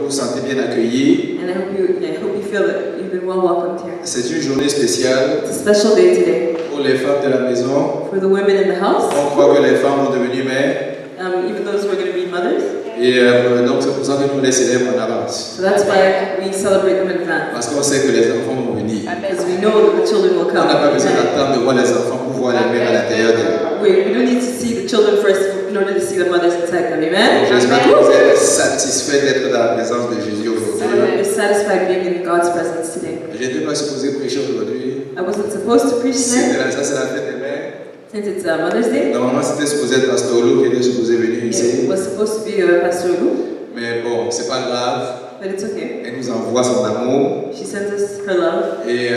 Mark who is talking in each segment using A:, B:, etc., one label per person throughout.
A: vous vous sentez bien accueillis.
B: And I hope you feel that you've been well welcomed here.
A: C'est une journée spéciale
B: It's a special day today
A: pour les femmes de la maison.
B: for the women in the house,
A: On croit que les femmes vont devenir mères.
B: even those who are going to be mothers.
A: Et donc c'est pour ça que nous les célébrons en avance.
B: So that's why we celebrate them in advance,
A: Parce qu'on sait que les enfants vont venir.
B: because we know that the children will
A: On
B: come.
A: n'a pas besoin
B: Amen.
A: d'attendre de voir les enfants pour voir les mères à l'intérieur d'eux.
B: We don't need to see the children first in order to see the mothers inside them. Amen.
A: J'espère que vous êtes satisfaits d'être dans la présence de Jésus
B: So
A: aujourd'hui.
B: we're satisfied being in God's presence today.
A: Je n'étais pas supposé prêcher aujourd'hui.
B: I wasn't supposed to preach today
A: Ça, c'est la fête des mères.
B: since it's Mother's Day.
A: Normalement, c'était supposé être Pasteur Lou qui était supposé venir ici.
B: It was supposed to be Pastor Lou,
A: Mais bon, c'est pas grave.
B: but it's okay.
A: Elle nous envoie son amour.
B: She sends us her love.
A: Et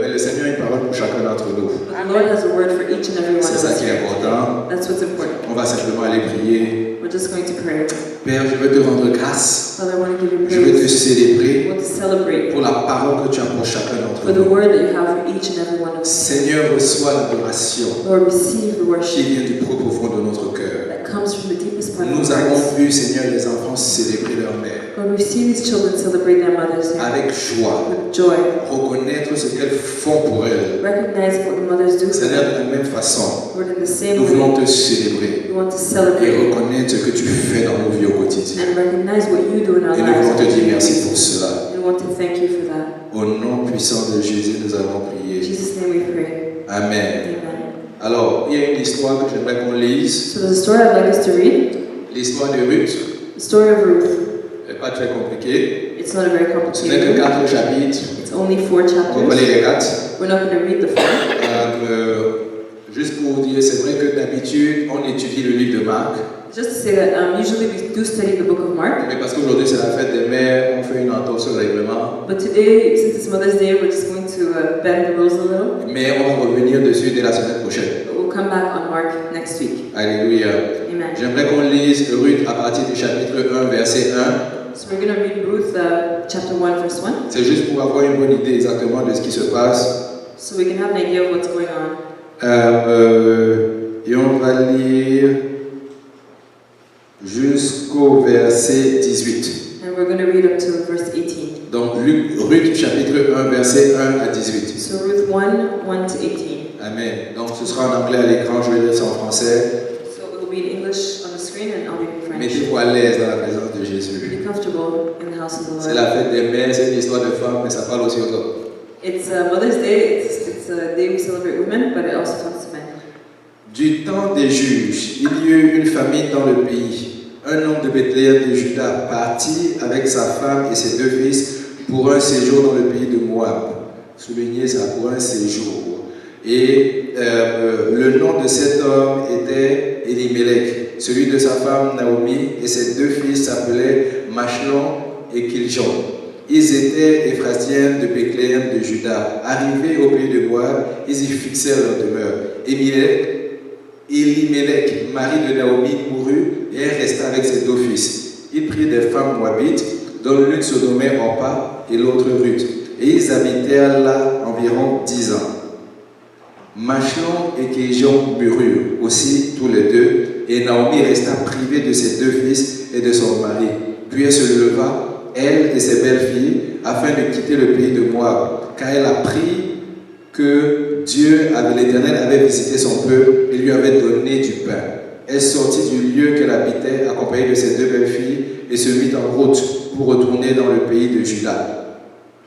A: mais le Seigneur a une parole pour chacun d'entre nous.
B: But the Lord has a word for each and every one
A: C'est
B: of
A: ça
B: us.
A: qui est important.
B: That's what's important.
A: On va simplement aller prier.
B: We're just going to pray.
A: Père, je veux te rendre grâce.
B: Father, I want to give you
A: Je veux te
B: praise.
A: célébrer
B: I want to celebrate
A: pour la parole que tu as pour chacun d'entre
B: for the
A: nous.
B: word that you have for each and every one of us.
A: Seigneur, reçois l'adoration
B: Lord, receive the
A: qui
B: worship
A: vient du plus profond de notre cœur.
B: that comes from the deepest part of
A: Nous
B: our
A: avons
B: hearts.
A: vu, Seigneur, les enfants célébrer leur mère
B: Lord, we've seen these children celebrate their mothers here
A: avec joie,
B: with joy.
A: reconnaître ce qu'elles font pour elles.
B: Recognize what the mothers do for
A: Seigneur,
B: them.
A: de la même façon,
B: Lord, in the same
A: nous
B: way,
A: voulons te célébrer
B: we want to
A: et
B: celebrate
A: reconnaître ce que tu fais dans nos vies au quotidien.
B: and recognize what you do in our
A: Et nous voulons te
B: lives.
A: dire merci pour cela.
B: We want to thank you for that.
A: Au nom puissant de Jésus, nous allons
B: In
A: prier.
B: Jesus' name we pray.
A: Amen.
B: Amen.
A: Alors, il y a une histoire que j'aimerais qu'on lise.
B: So there's a story I'd like us to read.
A: L'histoire de Ruth.
B: The story of Ruth.
A: Elle n'est pas très compliquée.
B: It's not a very
A: Ce n'est que
B: complicated book.
A: 4 chapitres.
B: It's only 4
A: On va
B: chapters.
A: pas lire les 4.
B: We're not going to read the 4.
A: Juste pour vous dire, c'est vrai que d'habitude, on étudie le livre de Marc.
B: Just to say that usually we do study the book of Mark,
A: Mais parce qu'aujourd'hui, c'est la fête des mères, on fait une entorse sur le règlement.
B: but today, since it's Mother's Day, we're just going to bend the rules a little.
A: Mais on va revenir dessus dès la semaine prochaine.
B: But we'll come back on Mark next week.
A: Alléluia.
B: Amen.
A: J'aimerais qu'on lise Ruth à partir du chapitre 1, verset 1.
B: So we're going to read Ruth chapter 1, verse 1,
A: C'est juste pour avoir une bonne idée exactement de ce qui se passe.
B: so we can have an idea of what's going on.
A: Et on va lire jusqu'au verset 18.
B: And we're going to read up to verse 18.
A: Donc Ruth chapitre 1, verset 1 à 18.
B: So Ruth 1, 1 to 18.
A: Amen. Donc ce sera en anglais à l'écran, je vais lire ça en français.
B: So it will be in English on the screen and I'll be in French.
A: Mettez-vous à l'aise dans la présence de Jésus.
B: Be comfortable in the house of the
A: C'est
B: Lord.
A: la fête des mères, c'est une histoire de femmes, mais ça parle aussi aux hommes.
B: It's Mother's Day. It's a day we celebrate women, but it also talks to men.
A: Du temps des juges, il y eut une famine dans le pays. Un homme de Bethléem de Juda partit avec sa femme et ses 2 fils pour un séjour dans le pays de Moab. Soulignez ça, pour un séjour. Et le nom de cet homme était Elimelech. Celui de sa femme Naomi et ses 2 fils s'appelaient Machlon et Kiljon. Ils étaient Éphratiens de Bethléem de Juda. Arrivés au pays de Moab, ils y fixèrent leur demeure. Elimelech, mari de Naomi, mourut et elle resta avec ses 2 fils. Il prit des femmes moabites, dont l'une se nommait Orpa et l'autre Ruth. Et ils habitèrent là environ 10 ans. Machlon et Kiljon moururent aussi tous les 2, et Naomi resta privée de ses 2 fils et de son mari. Puis elle se leva, elle et ses belles-filles, afin de quitter le pays de Moab, car elle apprit que Dieu, l'Éternel, avait visité son peuple et lui avait donné du pain. Elle sortit du lieu qu'elle habitait, accompagnée de ses 2 belles-filles, et se mit en route pour retourner dans le pays de Juda.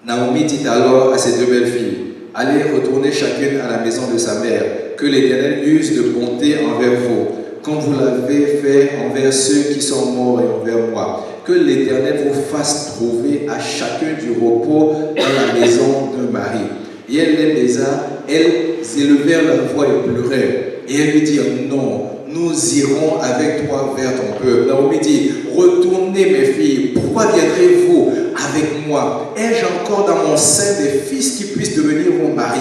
A: Naomi dit alors à ses 2 belles-filles, « Allez retourner chacune à la maison de sa mère, que l'Éternel use de bonté envers vous, comme vous l'avez fait envers ceux qui sont morts et envers moi. Que l'Éternel vous fasse trouver à chacun du repos dans la maison d'un mari. » Et elle les baisa, elles élevèrent leur voix et pleurèrent. Et elles lui dirent, non, nous irons avec toi vers ton peuple. Naomi dit, retournez mes filles, pourquoi viendrez-vous avec moi? Ai-je encore dans mon sein des fils qui puissent devenir mon mari?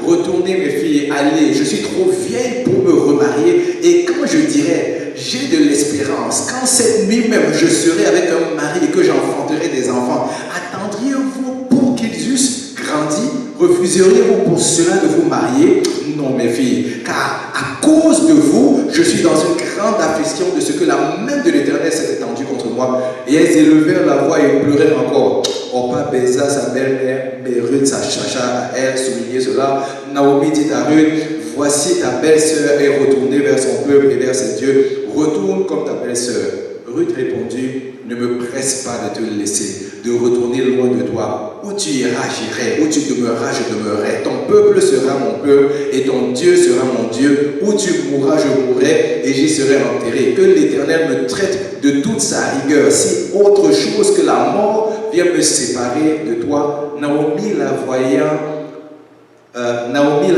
A: Retournez mes filles, allez, je suis trop vieille pour me remarier. Et quand je dirais, j'ai de l'espérance, quand cette nuit même je serai avec un mari et que j'enfanterai des enfants, attendriez-vous pour qu'ils eussent grandi? Refuseriez-vous pour cela de vous marier? Non, mes filles, car à cause de vous, je suis dans une grande affliction de ce que la main de l'Éternel s'est étendue contre moi. moi. Et elles élevèrent la voix et pleuraient encore. Orpa baisa sa belle-mère, mais Ruth s'attacha à elle, soulignait cela. Naomi dit à Ruth, voici ta belle-sœur est retournée vers son peuple et vers ses dieux. Retourne comme ta belle-sœur. Ruth répondit, ne me presse pas de te laisser, de retourner loin de toi. Où tu iras, j'irai. Où tu demeureras, je demeurerai. Ton peuple sera mon peuple et ton Dieu sera mon Dieu. Où tu mourras, je mourrai et j'y serai enterré. Que l'Éternel me traite de toute sa rigueur. Si autre chose que la mort vient me séparer de toi. Naomi la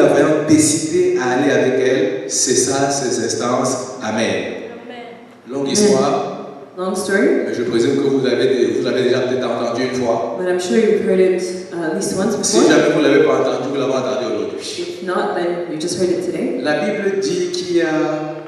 A: voyant décidée à aller avec elle, cessa ses instances. Amen. Longue histoire.
B: Long story,
A: Je présume que vous l'avez déjà peut-être entendu une fois.
B: but I'm sure you've heard it at least once
A: Si
B: before.
A: jamais vous ne l'avez pas entendu, vous l'avez entendu aujourd'hui.
B: If not, then you just heard it today.
A: La Bible dit qu'il y a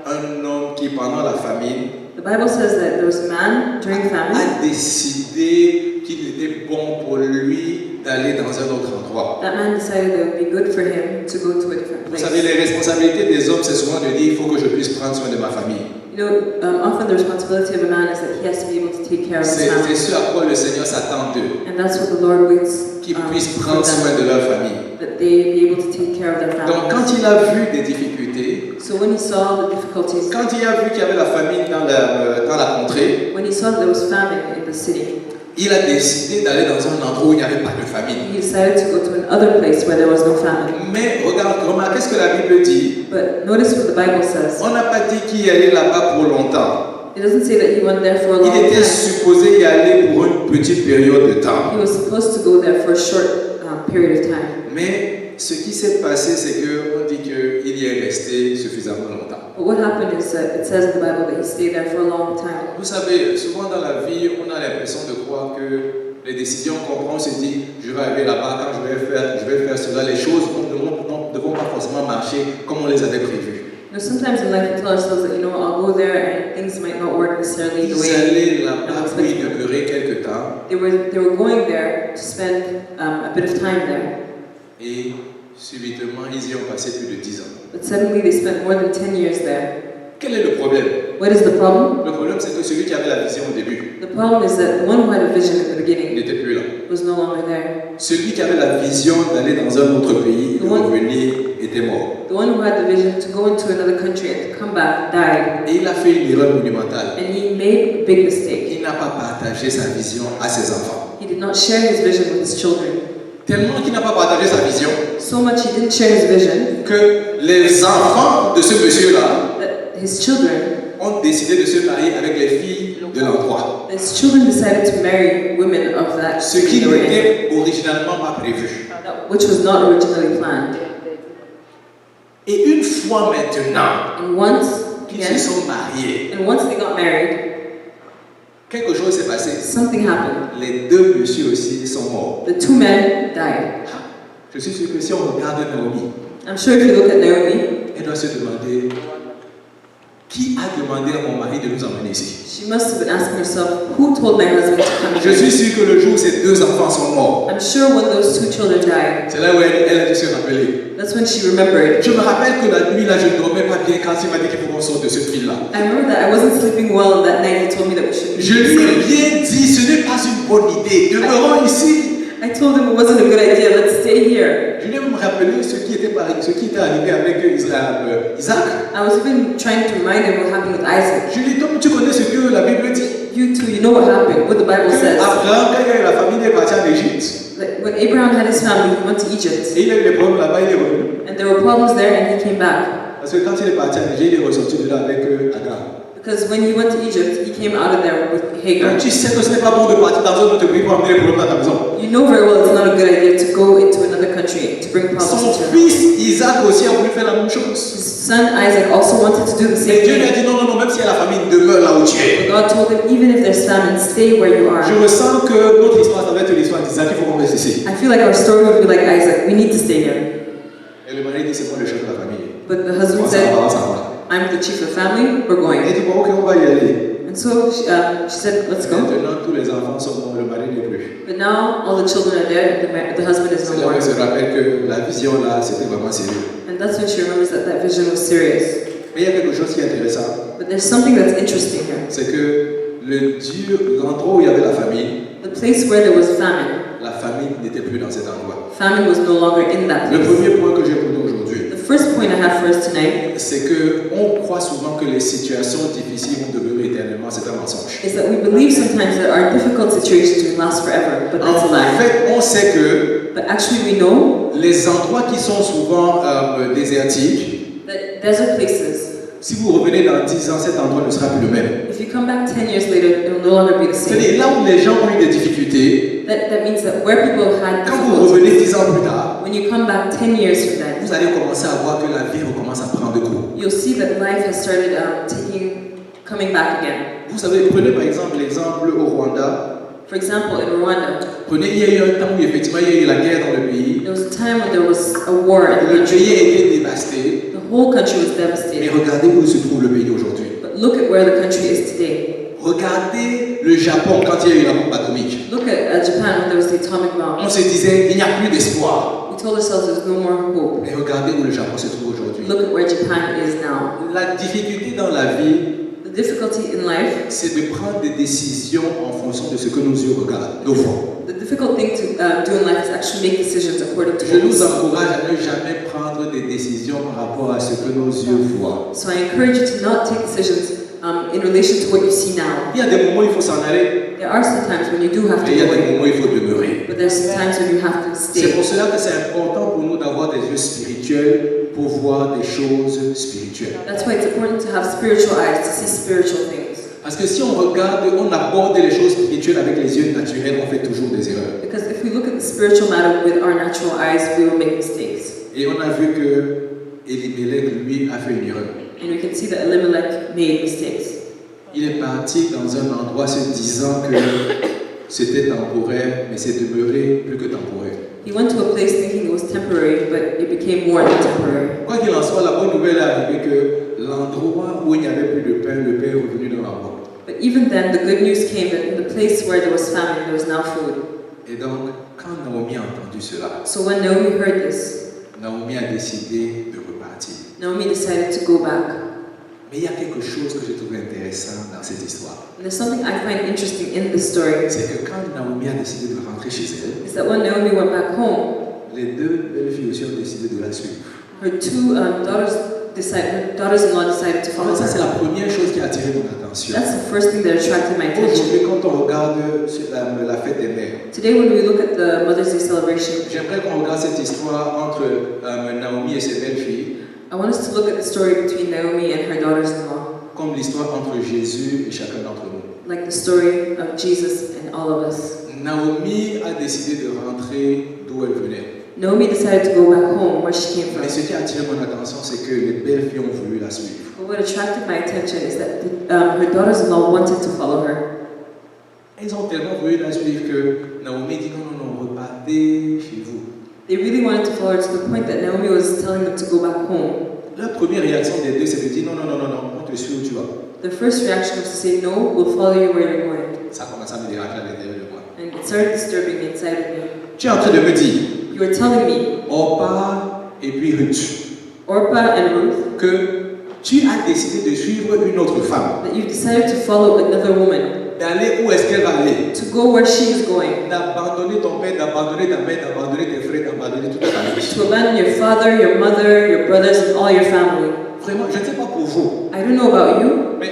A: un homme qui, pendant la famine,
B: The Bible says that there was a man during famine
A: a décidé qu'il était bon pour lui d'aller dans un autre endroit.
B: that man decided it would be good for him to go to a different
A: Vous
B: place.
A: savez, les responsabilités des hommes, c'est souvent de dire il faut que je puisse prendre soin de ma famille.
B: You know, often the responsibility of a man is that he has to be able to take care of his
A: C'est
B: family.
A: ce à quoi le Seigneur s'attend d'eux,
B: And that's what the Lord waits
A: qu'ils
B: for
A: puissent prendre soin
B: them,
A: de leur famille.
B: that they be able to take care of their
A: Donc, quand
B: families.
A: il a vu des difficultés,
B: So when he saw the difficulties,
A: quand il a vu qu'il y avait la famine dans la contrée,
B: when he saw that there was famine in the city,
A: il a décidé d'aller dans un endroit où il n'y avait pas de famine.
B: he decided to go to another place where there was no famine.
A: Mais remarquez ce que la Bible dit.
B: But notice what the Bible says.
A: On n'a pas dit qu'il y allait là-bas pour longtemps.
B: It doesn't say that he went there for a long
A: Il était
B: time.
A: supposé y aller pour une petite période de temps.
B: He was supposed to go there for a short period of time.
A: Mais ce qui s'est passé, c'est qu'on dit qu'il y est resté suffisamment longtemps.
B: But what happened is that it says in the Bible that he stayed there for a long time.
A: Vous savez, souvent dans la vie, on a l'impression de croire que les décisions qu'on prend, on se dit, je vais arriver là-bas, quand je vais faire cela, les choses ne vont pas forcément marcher comme on les avait prévues.
B: You know, sometimes in life we tell ourselves that, I'll go there and things might not work necessarily the
A: Ils
B: way
A: allaient là-bas pour y demeurer quelque temps.
B: they were going there to spend a bit of time there.
A: Et subitement, ils y ont passé plus de 10 ans.
B: But suddenly they spent more than 10 years there.
A: Quel est le problème?
B: What is the problem?
A: Le problème, c'est que celui qui avait la vision au début
B: The problem is that the one who had a vision in the beginning
A: n'était plus là.
B: was no longer there.
A: Celui qui avait la vision d'aller dans un autre pays, de revenir, était mort.
B: The one who had the vision to go into another country and to come back died.
A: Et il a fait une erreur monumentale.
B: And he made a big mistake.
A: Il n'a pas partagé sa vision à ses enfants.
B: He did not share his vision with his children.
A: Tellement qu'il n'a pas partagé sa vision
B: So much he didn't share his vision
A: que les enfants de ce monsieur-là
B: that his children
A: ont décidé de se marier avec les filles de l'endroit.
B: His children decided to marry women of that
A: Ce qui
B: city they were in,
A: n'était originalement pas prévu.
B: which was not originally planned.
A: Et une fois maintenant
B: And once,
A: qu'ils se sont mariés,
B: and once they got married,
A: quelque chose s'est passé.
B: something happened.
A: Les deux messieurs aussi sont morts.
B: The two men died.
A: Je suis sûr que si on regarde Naomi,
B: I'm sure if you look at Naomi,
A: elle doit se demander qui a demandé à mon mari de nous emmener ici.
B: she must have been asking herself, who told my husband to come
A: Je
B: here?
A: suis sûr que le jour où ces deux enfants sont morts,
B: I'm sure when those two children died,
A: c'est là où elle a dû se rappeler.
B: that's when she remembered.
A: Je me rappelle que la nuit là, je ne dormais pas bien quand il m'a dit qu'il faut qu'on sorte de ce fil-là.
B: I remember that I wasn't sleeping well that night. He told me that we should
A: Je lui ai bien dit, ce n'est pas une bonne idée, demeurons ici.
B: I told him it wasn't a good idea. Let's stay here.
A: Je lui ai même rappelé ce qui était arrivé avec Isaac.
B: I was even trying to remind him what happened with Isaac.
A: Je lui ai dit, tu connais ce que la Bible dit?
B: You too, you know what happened, what the Bible
A: Que
B: says.
A: Abraham, quand il a eu la famille, il est parti en Égypte.
B: Like when Abraham had his family, he went to Egypt.
A: Et il a eu des problèmes là-bas, il est revenu.
B: And there were problems there and he came back.
A: Parce que quand il est parti en Égypte, il est ressorti de là avec Agar.
B: Because when he went to Egypt, he came out of there with Hagar.
A: Donc tu sais que ce n'est pas bon de partir dans un autre pays pour amener les problèmes dans ta maison.
B: You know very well it's not a good idea to go into another country to bring problems
A: Son
B: into your
A: fils Isaac aussi a voulu faire la même chose.
B: His son Isaac also wanted to do the
A: Mais
B: same
A: Dieu lui a
B: thing.
A: dit non, non, non, même si la famille demeure là où tu es.
B: But God told him, even if there's famine, stay where you are.
A: Je ressens que notre histoire, ça va être l'histoire d'Isaac, il faut qu'on reste ici.
B: I feel like our story would be like Isaac. We need to stay here.
A: Et le mari dit c'est moi le chef de la famille.
B: But the
A: On
B: husband
A: s'en
B: said,
A: va, on s'en va.
B: I'm the chief of the family, we're going.
A: Et il dit bon, ok, on va y aller.
B: And so she said, let's go.
A: Maintenant, tous les enfants sont morts, le mari n'est plus.
B: But now all the children are dead, the husband is
A: C'est
B: no
A: là où
B: more.
A: elle se rappelle que la vision là, c'était vraiment sérieux.
B: And that's when she remembers that that vision was serious.
A: Mais il y a quelque chose qui est intéressant,
B: But there's something that's interesting here.
A: c'est que l'endroit où il y avait la famine,
B: the place where there was famine,
A: la famine n'était plus dans cet endroit.
B: famine was no longer in that
A: Le
B: place.
A: premier point que j'ai pour nous aujourd'hui,
B: The first point I have for us tonight
A: c'est que on croit souvent que les situations difficiles vont demeurer éternellement. C'est un mensonge.
B: is that we believe sometimes that our difficult situations will last forever, but that's a
A: En
B: lie.
A: fait, on sait que
B: But actually we know
A: les endroits qui sont souvent désertiques,
B: that desert places,
A: si vous revenez dans 10 ans, cet endroit ne sera plus le même.
B: if you come back 10 years later, it will no longer be the same.
A: C'est-à-dire là où les gens ont eu des difficultés,
B: That means that where people had
A: quand vous revenez
B: difficulties,
A: 10 ans plus tard,
B: when you come back 10 years from then,
A: vous allez commencer à voir que la vie recommence à prendre cours.
B: you'll see that life has started coming back again.
A: Vous savez, prenez par exemple l'exemple au Rwanda.
B: For example, in Rwanda,
A: Prenez, il y a eu un temps où effectivement il y a eu la guerre dans le pays.
B: there was a time when there was a war in the
A: Le
B: country.
A: pays a été dévasté.
B: The whole country was
A: Mais
B: devastated.
A: regardez où se trouve le pays aujourd'hui.
B: But look at where the country is today.
A: Regardez le Japon quand il y a eu la bombe atomique.
B: Look at Japan when there was the atomic
A: On
B: bomb.
A: se disait, il n'y a plus d'espoir.
B: We told ourselves there's no more hope.
A: Mais regardez où le Japon se trouve aujourd'hui.
B: Look at where Japan is now.
A: La difficulté dans la vie,
B: The difficulty in life,
A: c'est de prendre des décisions en fonction de ce que nos yeux regardent, nos fois.
B: the difficult thing to do in life is actually make decisions according to
A: Je
B: what we
A: nous
B: see.
A: encourage à ne jamais prendre des décisions par rapport à ce que nos yeux voient.
B: So I encourage you to not take decisions in relation to what you see now.
A: Il y a des moments où il faut s'en aller,
B: There are some times when you do have to
A: et il y a
B: go,
A: des moments où il faut demeurer.
B: but there's some times when you have to
A: C'est
B: stay.
A: pour cela que c'est important pour nous d'avoir des yeux spirituels pour voir des choses spirituelles.
B: That's why it's important to have spiritual eyes to see spiritual things.
A: Parce que si on regarde, on aborde les choses spirituelles avec les yeux naturels, on fait toujours des erreurs.
B: Because if we look at the spiritual matter with our natural eyes, we will make mistakes.
A: Et on a vu que Elimelech, lui, a fait une erreur.
B: And we can see that Elimelech made mistakes.
A: Il est parti dans un endroit se disant que c'était temporaire, mais c'est demeuré plus que temporaire.
B: He went to a place thinking it was temporary, but it became more than temporary.
A: Quoi qu'il en soit, la bonne nouvelle est arrivée que l'endroit où il n'y avait plus de pain, le pain est revenu dans la boîte.
B: But even then, the good news came that in the place where there was famine, there was now food.
A: Et donc, quand Naomi a entendu cela,
B: So when Naomi heard this,
A: Naomi a décidé de repartir.
B: Naomi decided to go back.
A: Mais il y a quelque chose que j'ai trouvé intéressant dans cette histoire.
B: And there's something I find interesting in this story,
A: C'est que quand Naomi a décidé de rentrer chez elle,
B: is that when Naomi went back home,
A: les deux belles filles aussi ont décidé de la suivre.
B: her daughters-in-law decided to
A: En
B: follow
A: fait, ça c'est
B: her.
A: la première chose qui a attiré mon attention.
B: That's the first thing that attracted my attention.
A: Aujourd'hui, quand on regarde la fête des mères,
B: Today, when we look at the Mother's Day celebration,
A: j'aimerais qu'on regarde cette histoire entre Naomi et ses belles filles,
B: I want us to look at the story between Naomi and her daughters-in-law,
A: comme l'histoire entre Jésus et chacun d'entre nous.
B: like the story of Jesus and all of us.
A: Naomi a décidé de rentrer d'où elle venait.
B: Naomi decided to go back home where she came
A: Mais
B: from.
A: ce qui a attiré mon attention, c'est que les belles filles ont voulu la suivre.
B: But what attracted my attention is that her daughters-in-law wanted to follow her.
A: Elles ont tellement voulu la suivre que Naomi dit non, non, non, repartez chez vous.
B: They really wanted to follow her to the point that Naomi was telling them to go back home.
A: La première réaction des deux, c'est de dire non, non, non, non, non, on te suit où tu vas.
B: The first reaction was to say, no, we'll follow you where you're going.
A: Ça commence à me déranger à l'intérieur de moi.
B: And it started disturbing me inside of me.
A: Tu es en train de me dire,
B: You were telling me,
A: Orpa et puis Ruth,
B: Orpah and Ruth,
A: que tu as décidé de suivre une autre femme,
B: that you've decided to follow another woman,
A: d'aller où est-ce qu'elle va aller,
B: to go where she is going,
A: d'abandonner ton père, d'abandonner ta mère, d'abandonner tes frères, d'abandonner toute ta famille.
B: to abandon your father, your mother, your brothers, and all your family.
A: Vraiment, je ne sais pas pour vous,
B: I don't know about you,
A: mais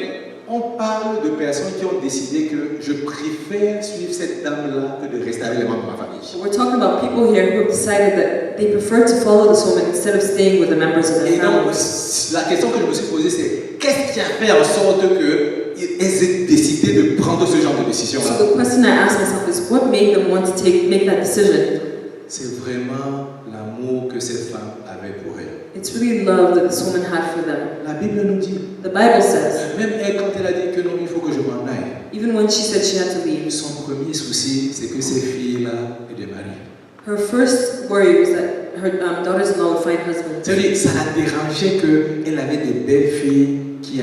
A: on parle de personnes qui ont décidé que je préfère suivre cette dame-là que de rester avec les membres de ma famille.
B: but we're talking about people here who have decided that they prefer to follow this woman instead of staying with the members of their
A: Et donc,
B: family.
A: la question que je me suis posée, c'est qu'est-ce qui a fait en sorte qu'elles aient décidé de prendre ce genre de décision-là?
B: So the question I ask myself is, what made them want to make that decision?
A: C'est vraiment l'amour que cette femme avait pour elle.
B: It's really love that this woman had for them.
A: La Bible nous dit,
B: The Bible says,
A: même elle, quand elle a dit que non, il faut que je m'en aille,
B: even when she said she had to leave,
A: son premier souci, c'est que ces filles-là aient des maris.
B: her first worry was that her daughters-in-law would find husbands.
A: C'est-à-dire, ça la dérangeait qu'elle avait des belles filles qui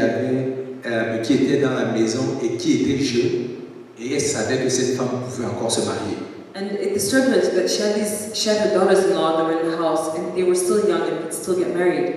A: étaient dans la maison et qui étaient jeunes, et elle savait que cette femme pouvait encore se marier.
B: And it disturbed her that she had her daughters-in-law that were in the house, and they were still young and could still get married.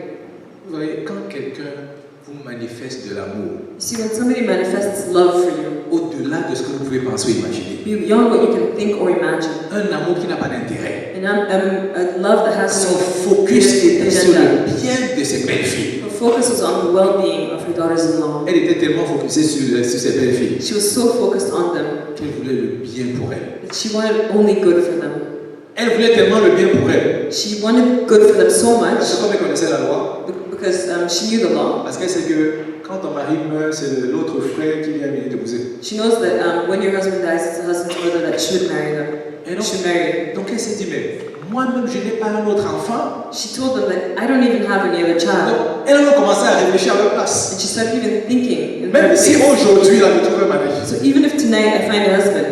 A: Vous voyez, quand quelqu'un vous manifeste de l'amour,
B: You see, when somebody manifests love for you,
A: au-delà de ce que vous pouvez penser ou imaginer,
B: beyond what you can think or imagine,
A: un amour qui n'a pas d'intérêt,
B: and a love that has
A: son
B: no
A: focus était sur
B: agenda.
A: le bien de ses belles-filles.
B: Her focus was on the well-being of her daughters-in-law.
A: Elle était tellement focusée sur ses belles-filles
B: She was so focused on them
A: qu'elle voulait le bien pour elles.
B: that she wanted only good for them.
A: Elle voulait tellement le bien pour elles.
B: She wanted good for them so
A: Parce
B: much
A: que comme elle connaissait la loi,
B: because she knew the law.
A: parce qu'elle sait que quand ton mari meurt, c'est l'autre frère qui vient venir t'épouser.
B: She knows that when your husband dies, it's the husband's brother that should marry them.
A: Et donc,
B: Should marry.
A: donc elle s'est dit, mais moi-même, je n'ai pas un autre enfant.
B: She told them that I don't even have any other child.
A: Donc, elle a commencé à réfléchir à leur place.
B: And she started even thinking in
A: Même
B: her
A: si
B: place.
A: aujourd'hui, là, je trouve un mari.
B: So even if tonight I find a husband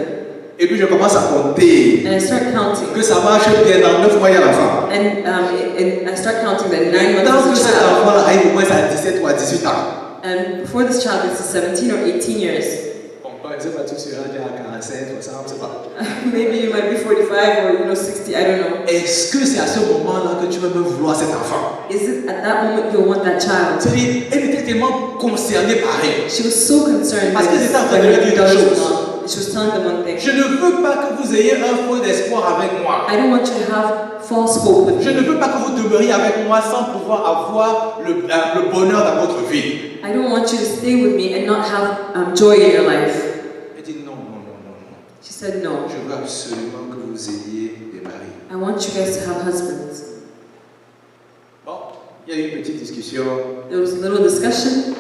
A: Et puis je commence à compter
B: and I start counting,
A: que ça marche bien dans 9 mois, il y a l'enfant.
B: and I start counting that 9
A: Et
B: months
A: tant que
B: is a
A: cet
B: child,
A: enfant arrive au moins à 17 ou à 18 ans.
B: and before this child gets to 17 or 18 years,
A: Bon, je ne sais pas, tu seras déjà à 45, 60, je ne sais pas.
B: maybe you might be 45 or 60, I don't know.
A: Est-ce que c'est à ce moment-là que tu vas même vouloir cet enfant?
B: Is it at that moment you'll want that child?
A: C'est-à-dire, elle était tellement concernée par elle.
B: She was so concerned
A: Parce que
B: with
A: c'était en train de
B: her
A: leur dire une
B: daughters-in-law. She was telling them one thing.
A: Je ne veux pas que vous ayez un faux espoir avec moi.
B: I don't want you to have false hope with
A: Je ne
B: me.
A: veux pas que vous demeuriez avec moi sans pouvoir avoir le bonheur dans votre vie.
B: I don't want you to stay with me and not have joy in your life.
A: Elle dit non, non, non, non, non.
B: She said, no,
A: Je veux absolument que vous ayez des maris.
B: I want you guys to have husbands.
A: Bon, il y a eu une petite discussion.
B: There was a little discussion.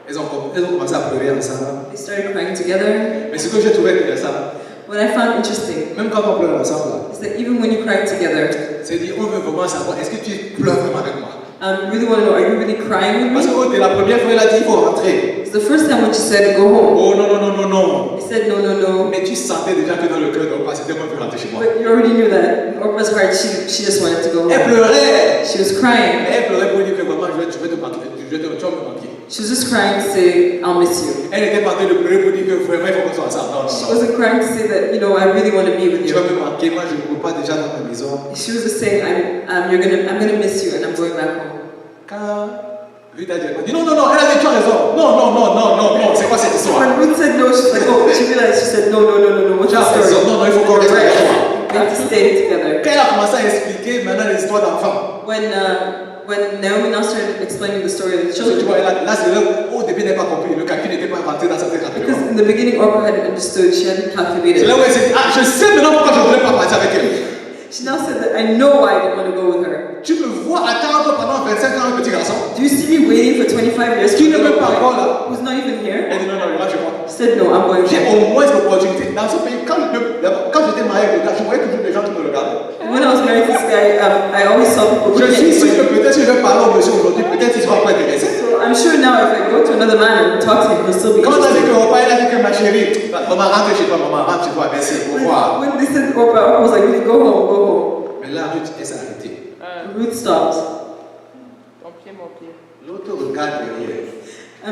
A: Elles ont commencé à pleurer ensemble.
B: They started crying together.
A: Mais ce que j'ai trouvé intéressant,
B: What I found interesting
A: même quand on pleure ensemble,
B: is that even when you cry together,
A: c'est dire on veut vraiment savoir est-ce que tu pleures vraiment avec moi?
B: really want to know, are you really crying
A: Parce
B: with
A: que
B: me?
A: dès la première fois, elle a dit il faut rentrer.
B: It's the first time when she said, go home.
A: Oh non, non, non, non, non.
B: He said, no, no, no.
A: Mais tu sentais déjà que dans le cœur, donc c'était moi qui rentrer chez moi.
B: But you already knew that. In Orpa's heart, she just wanted to go
A: Elle
B: home.
A: pleurait.
B: She was crying.
A: Elle pleurait pour dire que vraiment je vais te manquer, tu vas me manquer.
B: She was just crying to say, I'll miss you.
A: Elle était pas en train de pleurer pour dire que vraiment il faut qu'on soit ensemble. Non,
B: She
A: non, non.
B: wasn't crying to say that, I really want to be with
A: Tu vas
B: you.
A: me manquer, moi je ne peux pas déjà dans ma maison.
B: She was just saying, I'm gonna miss you and I'm going back home.
A: Quand Ruth a dit non, non, non, elle a dit tu as raison. Non, non, non, non, non, non, c'est quoi cette histoire?
B: When Ruth said no, she's like, oh, she realized, she said, no, no, no, no, no, what's
A: Tu
B: the
A: as raison.
B: story?
A: Non, non, il faut qu'on reste avec toi.
B: We have to stay together.
A: Quand elle a commencé à expliquer maintenant les histoires d'enfants,
B: When Naomi now started explaining the story of the
A: tu
B: children,
A: vois, là c'est là, au début elle n'a pas compris, le calcul n'était pas rentré dans sa tête
B: because
A: rapidement.
B: in the beginning Orpah hadn't understood, she hadn't
A: C'est
B: calculated.
A: là où elle s'est dit, ah, je sais maintenant pourquoi je ne voulais pas partir avec elle.
B: She now said that I know why I didn't want to go with her.
A: Tu me vois attendre pendant 25 ans un petit garçon
B: Do you see me waiting for 25 years
A: qui
B: for
A: n'est
B: a
A: même
B: little
A: pas
B: boy
A: encore là.
B: who's not even here?
A: Elle dit non, non, là je vois.
B: She said, no, I'm going
A: J'ai
B: home.
A: au moins l'opportunité. Dans ce pays, quand j'étais marié avec le gars, je voyais toujours des gens qui me regardaient.
B: And when I was married to this guy, I always saw people
A: Je
B: looking
A: suis
B: at
A: sûr
B: me.
A: que peut-être si je vais parler au monsieur aujourd'hui, peut-être il sera pas intéressé.
B: So I'm sure now if I go to another man and talk to him, he'll still be
A: Quand on a dit
B: interested.
A: que mon père, il a dit que ma chérie, maman rentre chez toi, maman rentre chez toi, merci, au revoir.
B: When they said Orpah, I was like, really, go home, go home.
A: Mais là, Ruth, elle s'est arrêtée.
B: Ruth stopped.
C: Mon pied, mon pied.
A: L'autre regarde derrière.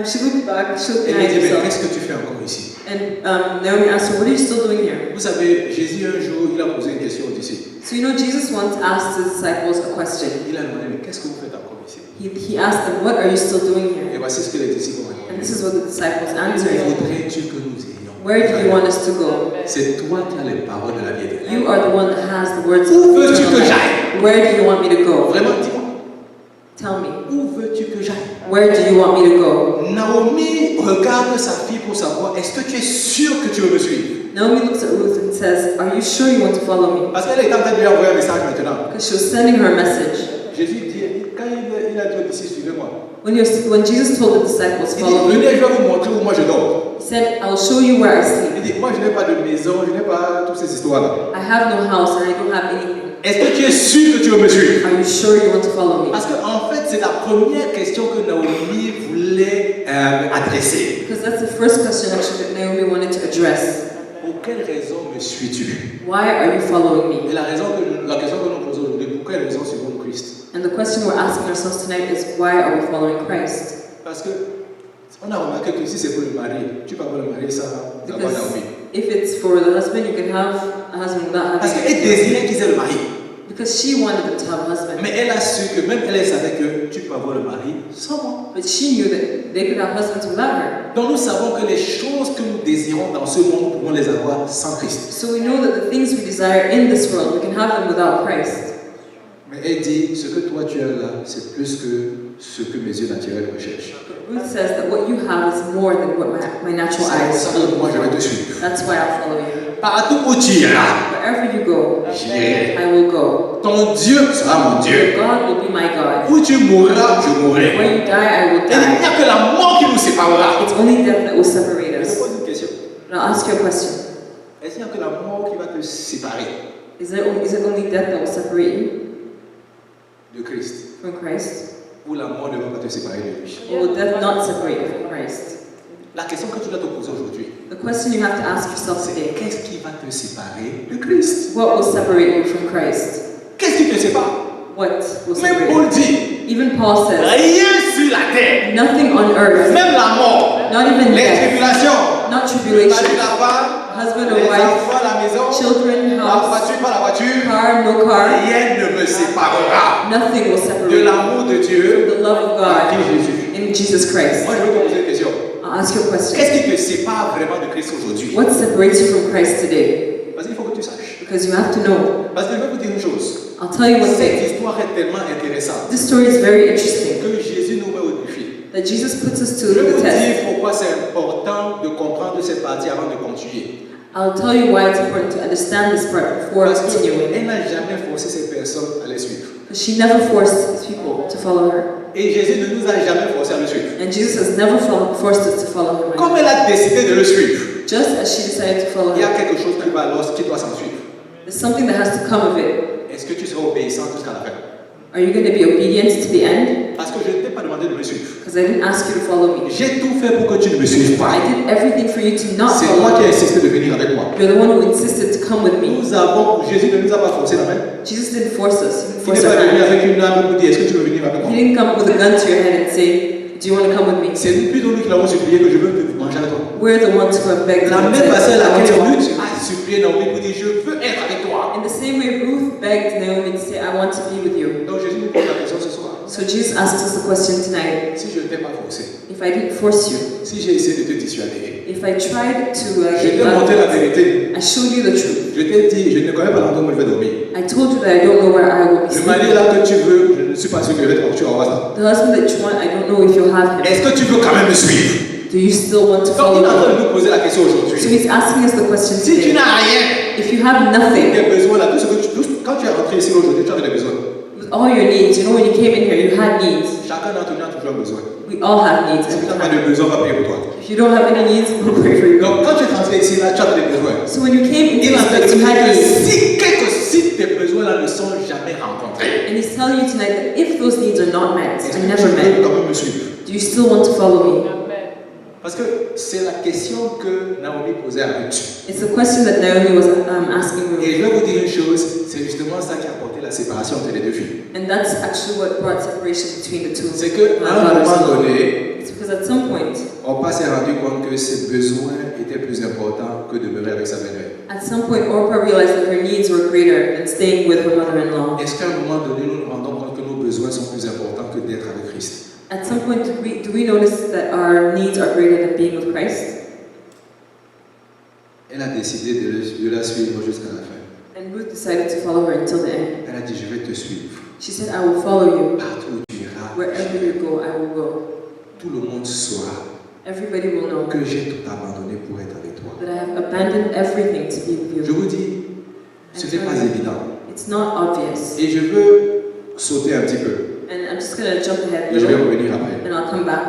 B: She looked back, she looked
A: Elle lui
B: behind
A: dit, mais
B: herself.
A: qu'est-ce que tu fais encore ici?
B: And Naomi asked her, what are you still doing here?
A: Vous savez, Jésus un jour, il a posé une question aux disciples.
B: So Jesus once asked his disciples a question.
A: Il a demandé, mais qu'est-ce que vous faites encore ici?
B: He asked them, what are you still doing
A: Et
B: here?
A: voici ce que les disciples ont
B: And
A: répondu.
B: this is what the disciples
A: Où
B: answered.
A: voudrais-tu que nous ayons?
B: Where do you want us to go?
A: C'est toi qui as les paroles de la vie éternelle.
B: You are the one that has the words
A: Où
B: of
A: veux-tu
B: eternal
A: que
B: life.
A: j'aille?
B: Where do you want me to go?
A: Vraiment, dis-moi.
B: Tell me.
A: Où veux-tu que j'aille?
B: Where do you want me to go?
A: Naomi regarde sa fille pour savoir, est-ce que tu es sûr que tu veux me suivre?
B: Naomi looks at Ruth and says, are you sure you want to follow me?
A: Parce qu'elle est en train de lui envoyer un message maintenant.
B: Because she was sending her a message.
A: Jésus dit, quand il a dit aux disciples, suivez-moi.
B: When Jesus told the disciples,
A: Il
B: follow
A: dit,
B: me,
A: venez, je vais vous montrer où moi je dors.
B: he said, I will show you where I sleep.
A: Il dit, moi je n'ai pas de maison, je n'ai pas toutes ces histoires-là.
B: I have no house and I don't have anything.
A: Est-ce que tu es sûr que tu veux me suivre?
B: Are you sure you want to follow me?
A: Parce qu'en fait, c'est la première question que Naomi voulait adresser.
B: Because that's the first question actually that Naomi wanted to address.
A: Pour quelle raison me suis-tu?
B: Why are you following me?
A: Et la question que nous posons aujourd'hui, pour quelle raison suivons-nous Christ?
B: And the question we're asking ourselves tonight is, why are we following Christ?
A: Parce que on a remarqué que si c'est pour le mari, tu peux avoir le mari sans avoir
B: Because
A: Naomi.
B: if it's for the husband, you can have a husband without
A: Parce
B: having
A: qu'elle désirait qu'ils aient le mari.
B: Because she wanted them to have a husband.
D: Mais elle a su que même elle savait que tu peux avoir le mari sans moi.
B: But she knew that they could have husbands without her.
D: Donc nous savons que les choses que nous désirons dans ce monde, nous pouvons les avoir sans Christ.
B: So we know that the things we desire in this world, we can have them without Christ.
A: Mais elle dit, ce que toi tu as là, c'est plus que ce que mes yeux naturels recherchent.
B: Ruth says that what you have is more than what my natural
A: C'est pour
B: eyes
A: ça
B: see.
A: que moi je vais te suivre.
B: That's why I'll follow you.
D: Partout où tu iras,
B: Wherever you go,
D: j'irai.
B: I will go.
D: Ton Dieu sera mon Dieu.
B: God will be my God.
D: Où tu mourras, je mourrai.
B: Where you die, I will
D: Et il n'y
B: die.
D: a que la mort qui nous séparera.
B: It's only death that will separate
D: Je te
B: us.
D: pose une question.
B: But I'll ask you a question.
D: Est-ce qu'il n'y a que la mort qui va te séparer
B: Is it only death that will separate you
A: De Christ.
B: from Christ?
A: Ou la mort ne va pas te séparer de lui.
B: Or will death not separate you from Christ?
D: La question que tu dois te poser aujourd'hui,
B: The question you have to ask yourself
D: c'est
B: today,
D: qu'est-ce qui va te séparer de Christ?
B: what will separate you from Christ?
D: Qu'est-ce qui te sépare?
B: What will
D: Même
B: separate
D: Paul
B: you?
D: dit,
B: Even Paul says,
D: rien sur la terre,
B: nothing on earth,
D: même la mort,
B: not even
D: les
B: death,
D: tribulations,
B: not
D: pas
B: tribulation,
D: de la femme,
B: husband
D: les
B: or wife,
D: enfants, la maison,
B: children,
D: la
B: house,
D: voiture, pas la voiture,
B: car, no car,
D: rien ne me séparera
B: nothing will
D: de
B: separate you
D: l'amour de Dieu
B: from the love of
D: par qui
B: God
D: Jésus.
B: in Jesus Christ.
D: Moi, je veux te poser une question.
B: I'll ask you a question.
D: Qu'est-ce qui te sépare vraiment de Christ aujourd'hui?
B: What separates you from Christ today?
D: Parce qu'il faut que tu saches.
B: Because you have to know.
D: Parce que je vais vous dire une chose.
B: I'll tell you one
D: Cette
B: thing.
D: histoire est tellement intéressante
B: This story is very interesting.
D: que Jésus nous met au défi.
B: That Jesus puts us
D: Je
B: to
D: vais
B: the
D: vous
B: test.
D: dire pourquoi c'est important de comprendre cette partie avant de continuer.
B: I'll tell you why it's important to understand this part before
D: Parce
B: continuing.
D: qu'elle n'a jamais forcé ces personnes à les suivre.
B: Because she never forced these people to follow her.
D: Et Jésus ne nous a jamais forcé à le suivre.
B: And Jesus has never forced us to follow him.
D: Comme elle a décidé de le suivre,
B: Just as she decided to follow
D: il y a
B: him,
D: quelque chose qui doit s'en suivre.
B: there's something that has to come of it.
D: Est-ce que tu seras obéissant jusqu'à la fin?
B: Are you going to be obedient to the end?
D: Parce que je ne t'ai pas demandé de me suivre.
B: Because I didn't ask you to follow me.
D: J'ai tout fait pour que tu ne me suives pas.
B: I did everything for you to not
D: C'est
B: follow
D: moi qui ai
B: me.
D: insisté de venir avec moi.
B: You're the one who insisted to come with me.
D: Jésus ne nous a pas forcé la main.
B: Jesus didn't force us. He
D: Il
B: didn't force
D: n'est
B: our
D: pas venu
B: hand.
D: avec une arme pour dire est-ce que tu veux venir avec
B: He
D: moi?
B: didn't come with a gun to your head and say, do you want to come with me?
D: C'est plutôt nous qui l'avons supplié que je veux manger avec toi.
B: We're the ones who have begged
D: La
B: him and
D: même
B: said,
D: façon à
B: "I want to
D: laquelle
B: walk."
D: Ruth a supplié Naomi pour dire je veux être avec toi.
B: In the same way, Ruth begged Naomi to say, I want to be with you.
D: Donc Jésus nous pose la question ce soir.
B: So Jesus asked us the question tonight,
D: Si je ne t'ai pas forcé,
B: if I didn't force you,
D: si j'ai essayé de te dissuader,
B: if I tried to
D: je
B: get
D: t'ai montré la
B: you
D: vérité.
B: I showed you the truth.
D: Je t'ai dit, je ne connais pas l'endroit où je vais dormir.
B: I told you that I don't know where I will be
D: Le mari
B: sleeping.
D: là que tu veux, je ne suis pas sûr que tu vas avoir ça.
B: The husband that you want, I don't know if you'll have him.
D: Est-ce que tu veux quand même me suivre?
B: Do you still want to
D: Donc il est en train
B: follow
D: de nous poser la question
B: me? So
D: aujourd'hui.
B: he's asking us the question
D: Si tu
B: today.
D: n'as rien,
B: If you have nothing,
D: tes besoins là, tout ce que quand tu es rentré ici aujourd'hui, tu avais des besoins.
B: with all your needs, you know when you came in here, you had needs.
D: Chacun d'entre nous a toujours un besoin.
B: We all have needs
D: Si tu
B: every
D: n'as pas
B: time.
D: de besoin, on va prier pour toi.
B: If you don't have any needs, we'll pray for you.
D: Donc quand tu es rentré ici là, tu as des besoins.
B: So when you came into
D: Il
B: this
D: a
B: place, you had needs.
D: si tes besoins là ne sont jamais rencontrés,
B: And he's telling you tonight that if those needs are not met,
D: est-ce
B: are
D: que
B: never
D: tu veux
B: met,
D: quand même me suivre?
B: do you still want to follow me?
C: Amen.
D: Parce que c'est la question que Naomi posait à Ruth.
B: It's the question that Naomi was asking
D: Et
B: Ruth.
D: je vais vous dire une chose, c'est justement ça qui a apporté la séparation entre les deux filles.
B: And that's actually what brought separation between the two.
D: C'est qu'à un
B: daughters.
D: moment donné,
B: It's because at some point,
A: Orpah s'est rendu compte que ses besoins étaient plus importants que de demeurer avec sa belle-mère.
B: Orpah realized that her needs were greater than staying with her mother-in-law.
A: Est-ce qu'à un moment donné, nous nous rendons compte que nos besoins sont plus importants que d'être avec Christ?
B: At some point, do we notice that our needs are greater than being with Christ?
A: Elle a décidé de la suivre jusqu'à la fin.
B: And Ruth decided to follow her until the end.
A: Elle a dit, je vais te suivre.
B: She said, I will follow you.
A: Partout où tu iras,
B: Wherever you go, I will go.
A: tout le monde saura
B: Everybody will know
A: que j'ai tout abandonné pour être avec toi.
B: that I have abandoned everything to be with
A: Je
B: you.
A: vous dis, ce n'est pas évident.
B: It's not obvious.
A: Et je veux sauter un petit peu.
B: And I'm just going to jump ahead a
A: Et je vais
B: little,
A: revenir après.
B: and I'll come back.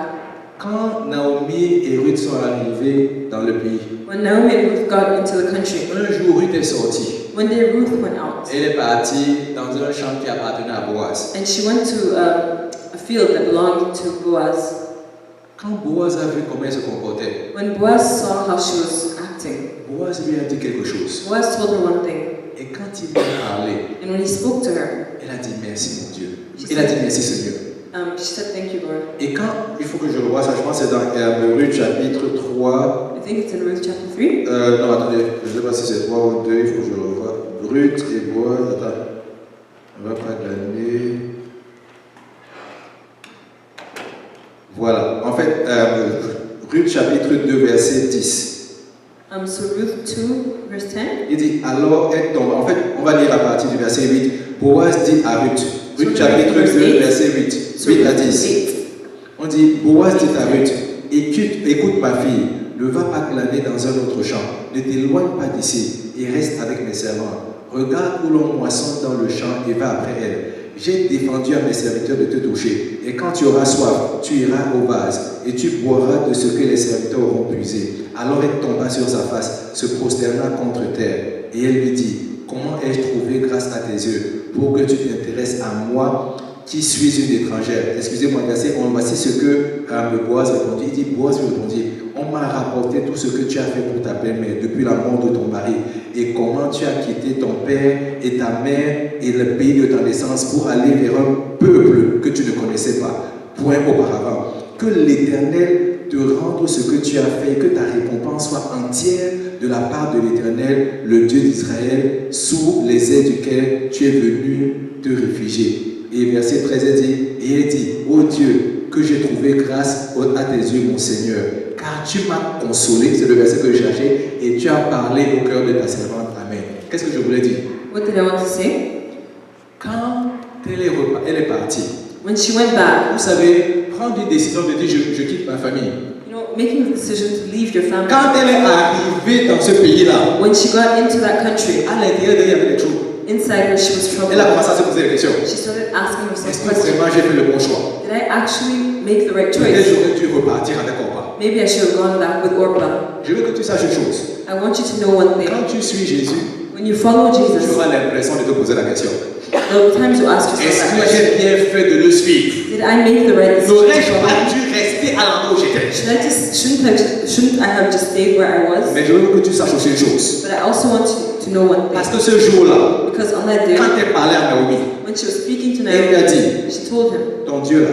A: Quand Naomi et Ruth sont arrivés dans le pays,
B: When Naomi and Ruth got into the country,
A: un jour Ruth est sortie.
B: one day Ruth went out,
A: Elle est partie dans un champ qui appartenait à Boaz.
B: and she went to a field that belonged to Boaz.
A: Quand Boaz a vu comment elle se comportait,
B: When Boaz saw how she was acting,
A: Boaz lui a dit quelque chose.
B: Boaz told her one thing,
A: Et quand il lui a parlé,
B: and when he spoke to her,
A: elle a dit merci mon Dieu. Elle a dit merci Seigneur.
B: she said, "Thank you, Lord."
A: Et quand, il faut que je revoie ça, je pense que c'est dans Ruth chapitre 3.
B: I think it's in Ruth chapter 3.
A: Non, attendez, je ne sais pas si c'est 3 ou 2, il faut que je le revoie. Ruth et Boaz, attends. On va pas glaner. Voilà. En fait, Ruth chapitre 2, verset 10.
B: So Ruth 2, verse 10.
A: Il dit, alors elle tombe. En fait, on va lire à partir du verset 8. Boaz dit à Ruth. Ruth chapitre 2, verset 8. 8 à 10. On dit, Boaz dit à Ruth, écoute ma fille, ne va pas glaner dans un autre champ. Ne t'éloigne pas d'ici et reste avec mes servantes. Regarde où l'on moissonne dans le champ et va après elle. J'ai défendu à mes serviteurs de te toucher. Et quand tu auras soif, tu iras au vase et tu boiras de ce que les serviteurs auront puisé. Alors elle tomba sur sa face, se prosterna contre terre. Et elle lui dit, comment ai-je trouvé grâce à tes yeux pour que tu t'intéresses à moi qui suis une étrangère? Excusez-moi, voici ce que Boaz répondit. Il dit, Boaz lui répondit, on m'a rapporté tout ce que tu as fait pour ta belle-mère depuis la mort de ton mari et comment tu as quitté ton père et ta mère et le pays de ta naissance pour aller vers un peuple que tu ne connaissais pas, point auparavant. Que l'Éternel te rende ce que tu as fait et que ta récompense soit entière de la part de l'Éternel, le Dieu d'Israël, sous les ailes duquel tu es venu te réfugier. Et verset 13, elle dit, ô Dieu, que j'ai trouvé grâce à tes yeux, mon Seigneur, car tu m'as consolé, c'est le verset que je cherchais, et tu as parlé au cœur de ta servante. Amen. Qu'est-ce que je voulais dire?
B: What did I want to say?
A: Quand elle est partie,
B: When she went back,
A: vous savez, prendre une décision de dire je quitte ma famille.
B: you know, making the decision to leave your family.
A: Quand elle est arrivée dans ce pays-là,
B: When she got into that country,
A: à l'intérieur d'elle, il y avait des troubles.
B: inside her she was troubled.
A: Elle a commencé à se poser des questions.
B: She started asking herself
A: Est-ce que
B: questions.
A: vraiment j'ai fait le bon choix?
B: Did I actually make the right
A: Peut-être
B: choice?
A: j'aurais dû repartir avec Orpa.
B: Maybe I should have gone back with Orpah.
A: Je veux que tu saches une chose.
B: I want you to know one thing.
A: Quand tu suis Jésus,
B: When you follow
A: tu
B: Jesus,
A: auras l'impression de te poser la question.
B: there are times you ask yourself
A: Est-ce
B: that
A: que
B: question.
A: j'ai bien fait de le suivre?
B: Did I make the right decision to
A: N'aurais-je
B: follow
A: pas
B: him?
A: dû rester à l'endroit où j'étais?
B: Shouldn't I have just stayed where I was?
A: Mais je veux que tu saches aussi une chose.
B: But I also want you to know one
A: Parce
B: thing.
A: que ce jour-là,
B: Because on that day,
A: quand elle parlait à Naomi,
B: when she was speaking to
A: elle lui a
B: Naomi,
A: dit,
B: she told him,
A: ton Dieu là,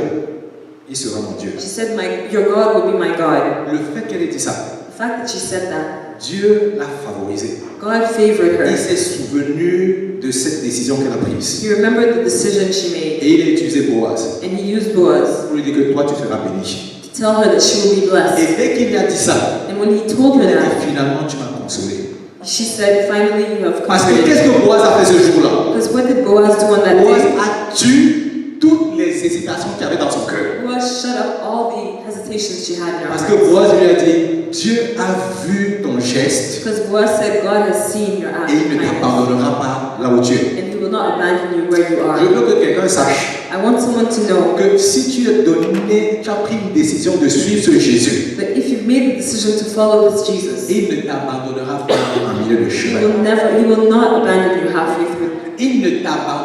A: il sera mon Dieu.
B: she said, your God will be my God.
A: Le fait qu'elle ait dit ça,
B: The fact that she said that,
A: Dieu l'a favorisée.
B: God favored
A: Il
B: her.
A: s'est souvenu de cette décision qu'elle a prise.
B: He remembered the decision she made,
A: Et il a utilisé Boaz
B: and he used Boaz
A: pour lui dire que toi tu seras béni.
B: to tell her that she will be blessed.
A: Et dès qu'il lui a dit ça,
B: And when he told her
A: elle a
B: that,
A: dit finalement tu m'as consolé.
B: she said, finally you have
A: Parce que
B: comforted
A: qu'est-ce
B: me.
A: que Boaz a fait ce jour-là?
B: Because what did Boaz do on that
A: Boaz
B: day?
A: a tué toutes les hésitations qu'il y avait dans son cœur.
B: Boaz shut up all the hesitations she had in her
A: Parce que
B: heart.
A: Boaz lui a dit, Dieu a vu ton geste
B: Because Boaz said, God has seen your act
A: et il
B: of
A: ne
B: kindness,
A: t'abandonnera pas là où tu es.
B: and he will not abandon you where you
A: Je
B: are.
A: veux que quelqu'un sache
B: I want someone to know
A: que si tu as pris une décision de suivre ce Jésus,
B: that if you've made the decision to follow this Jesus,
A: il ne t'abandonnera pas en milieu de chemin.
B: he will not abandon you halfway through.
A: Il ne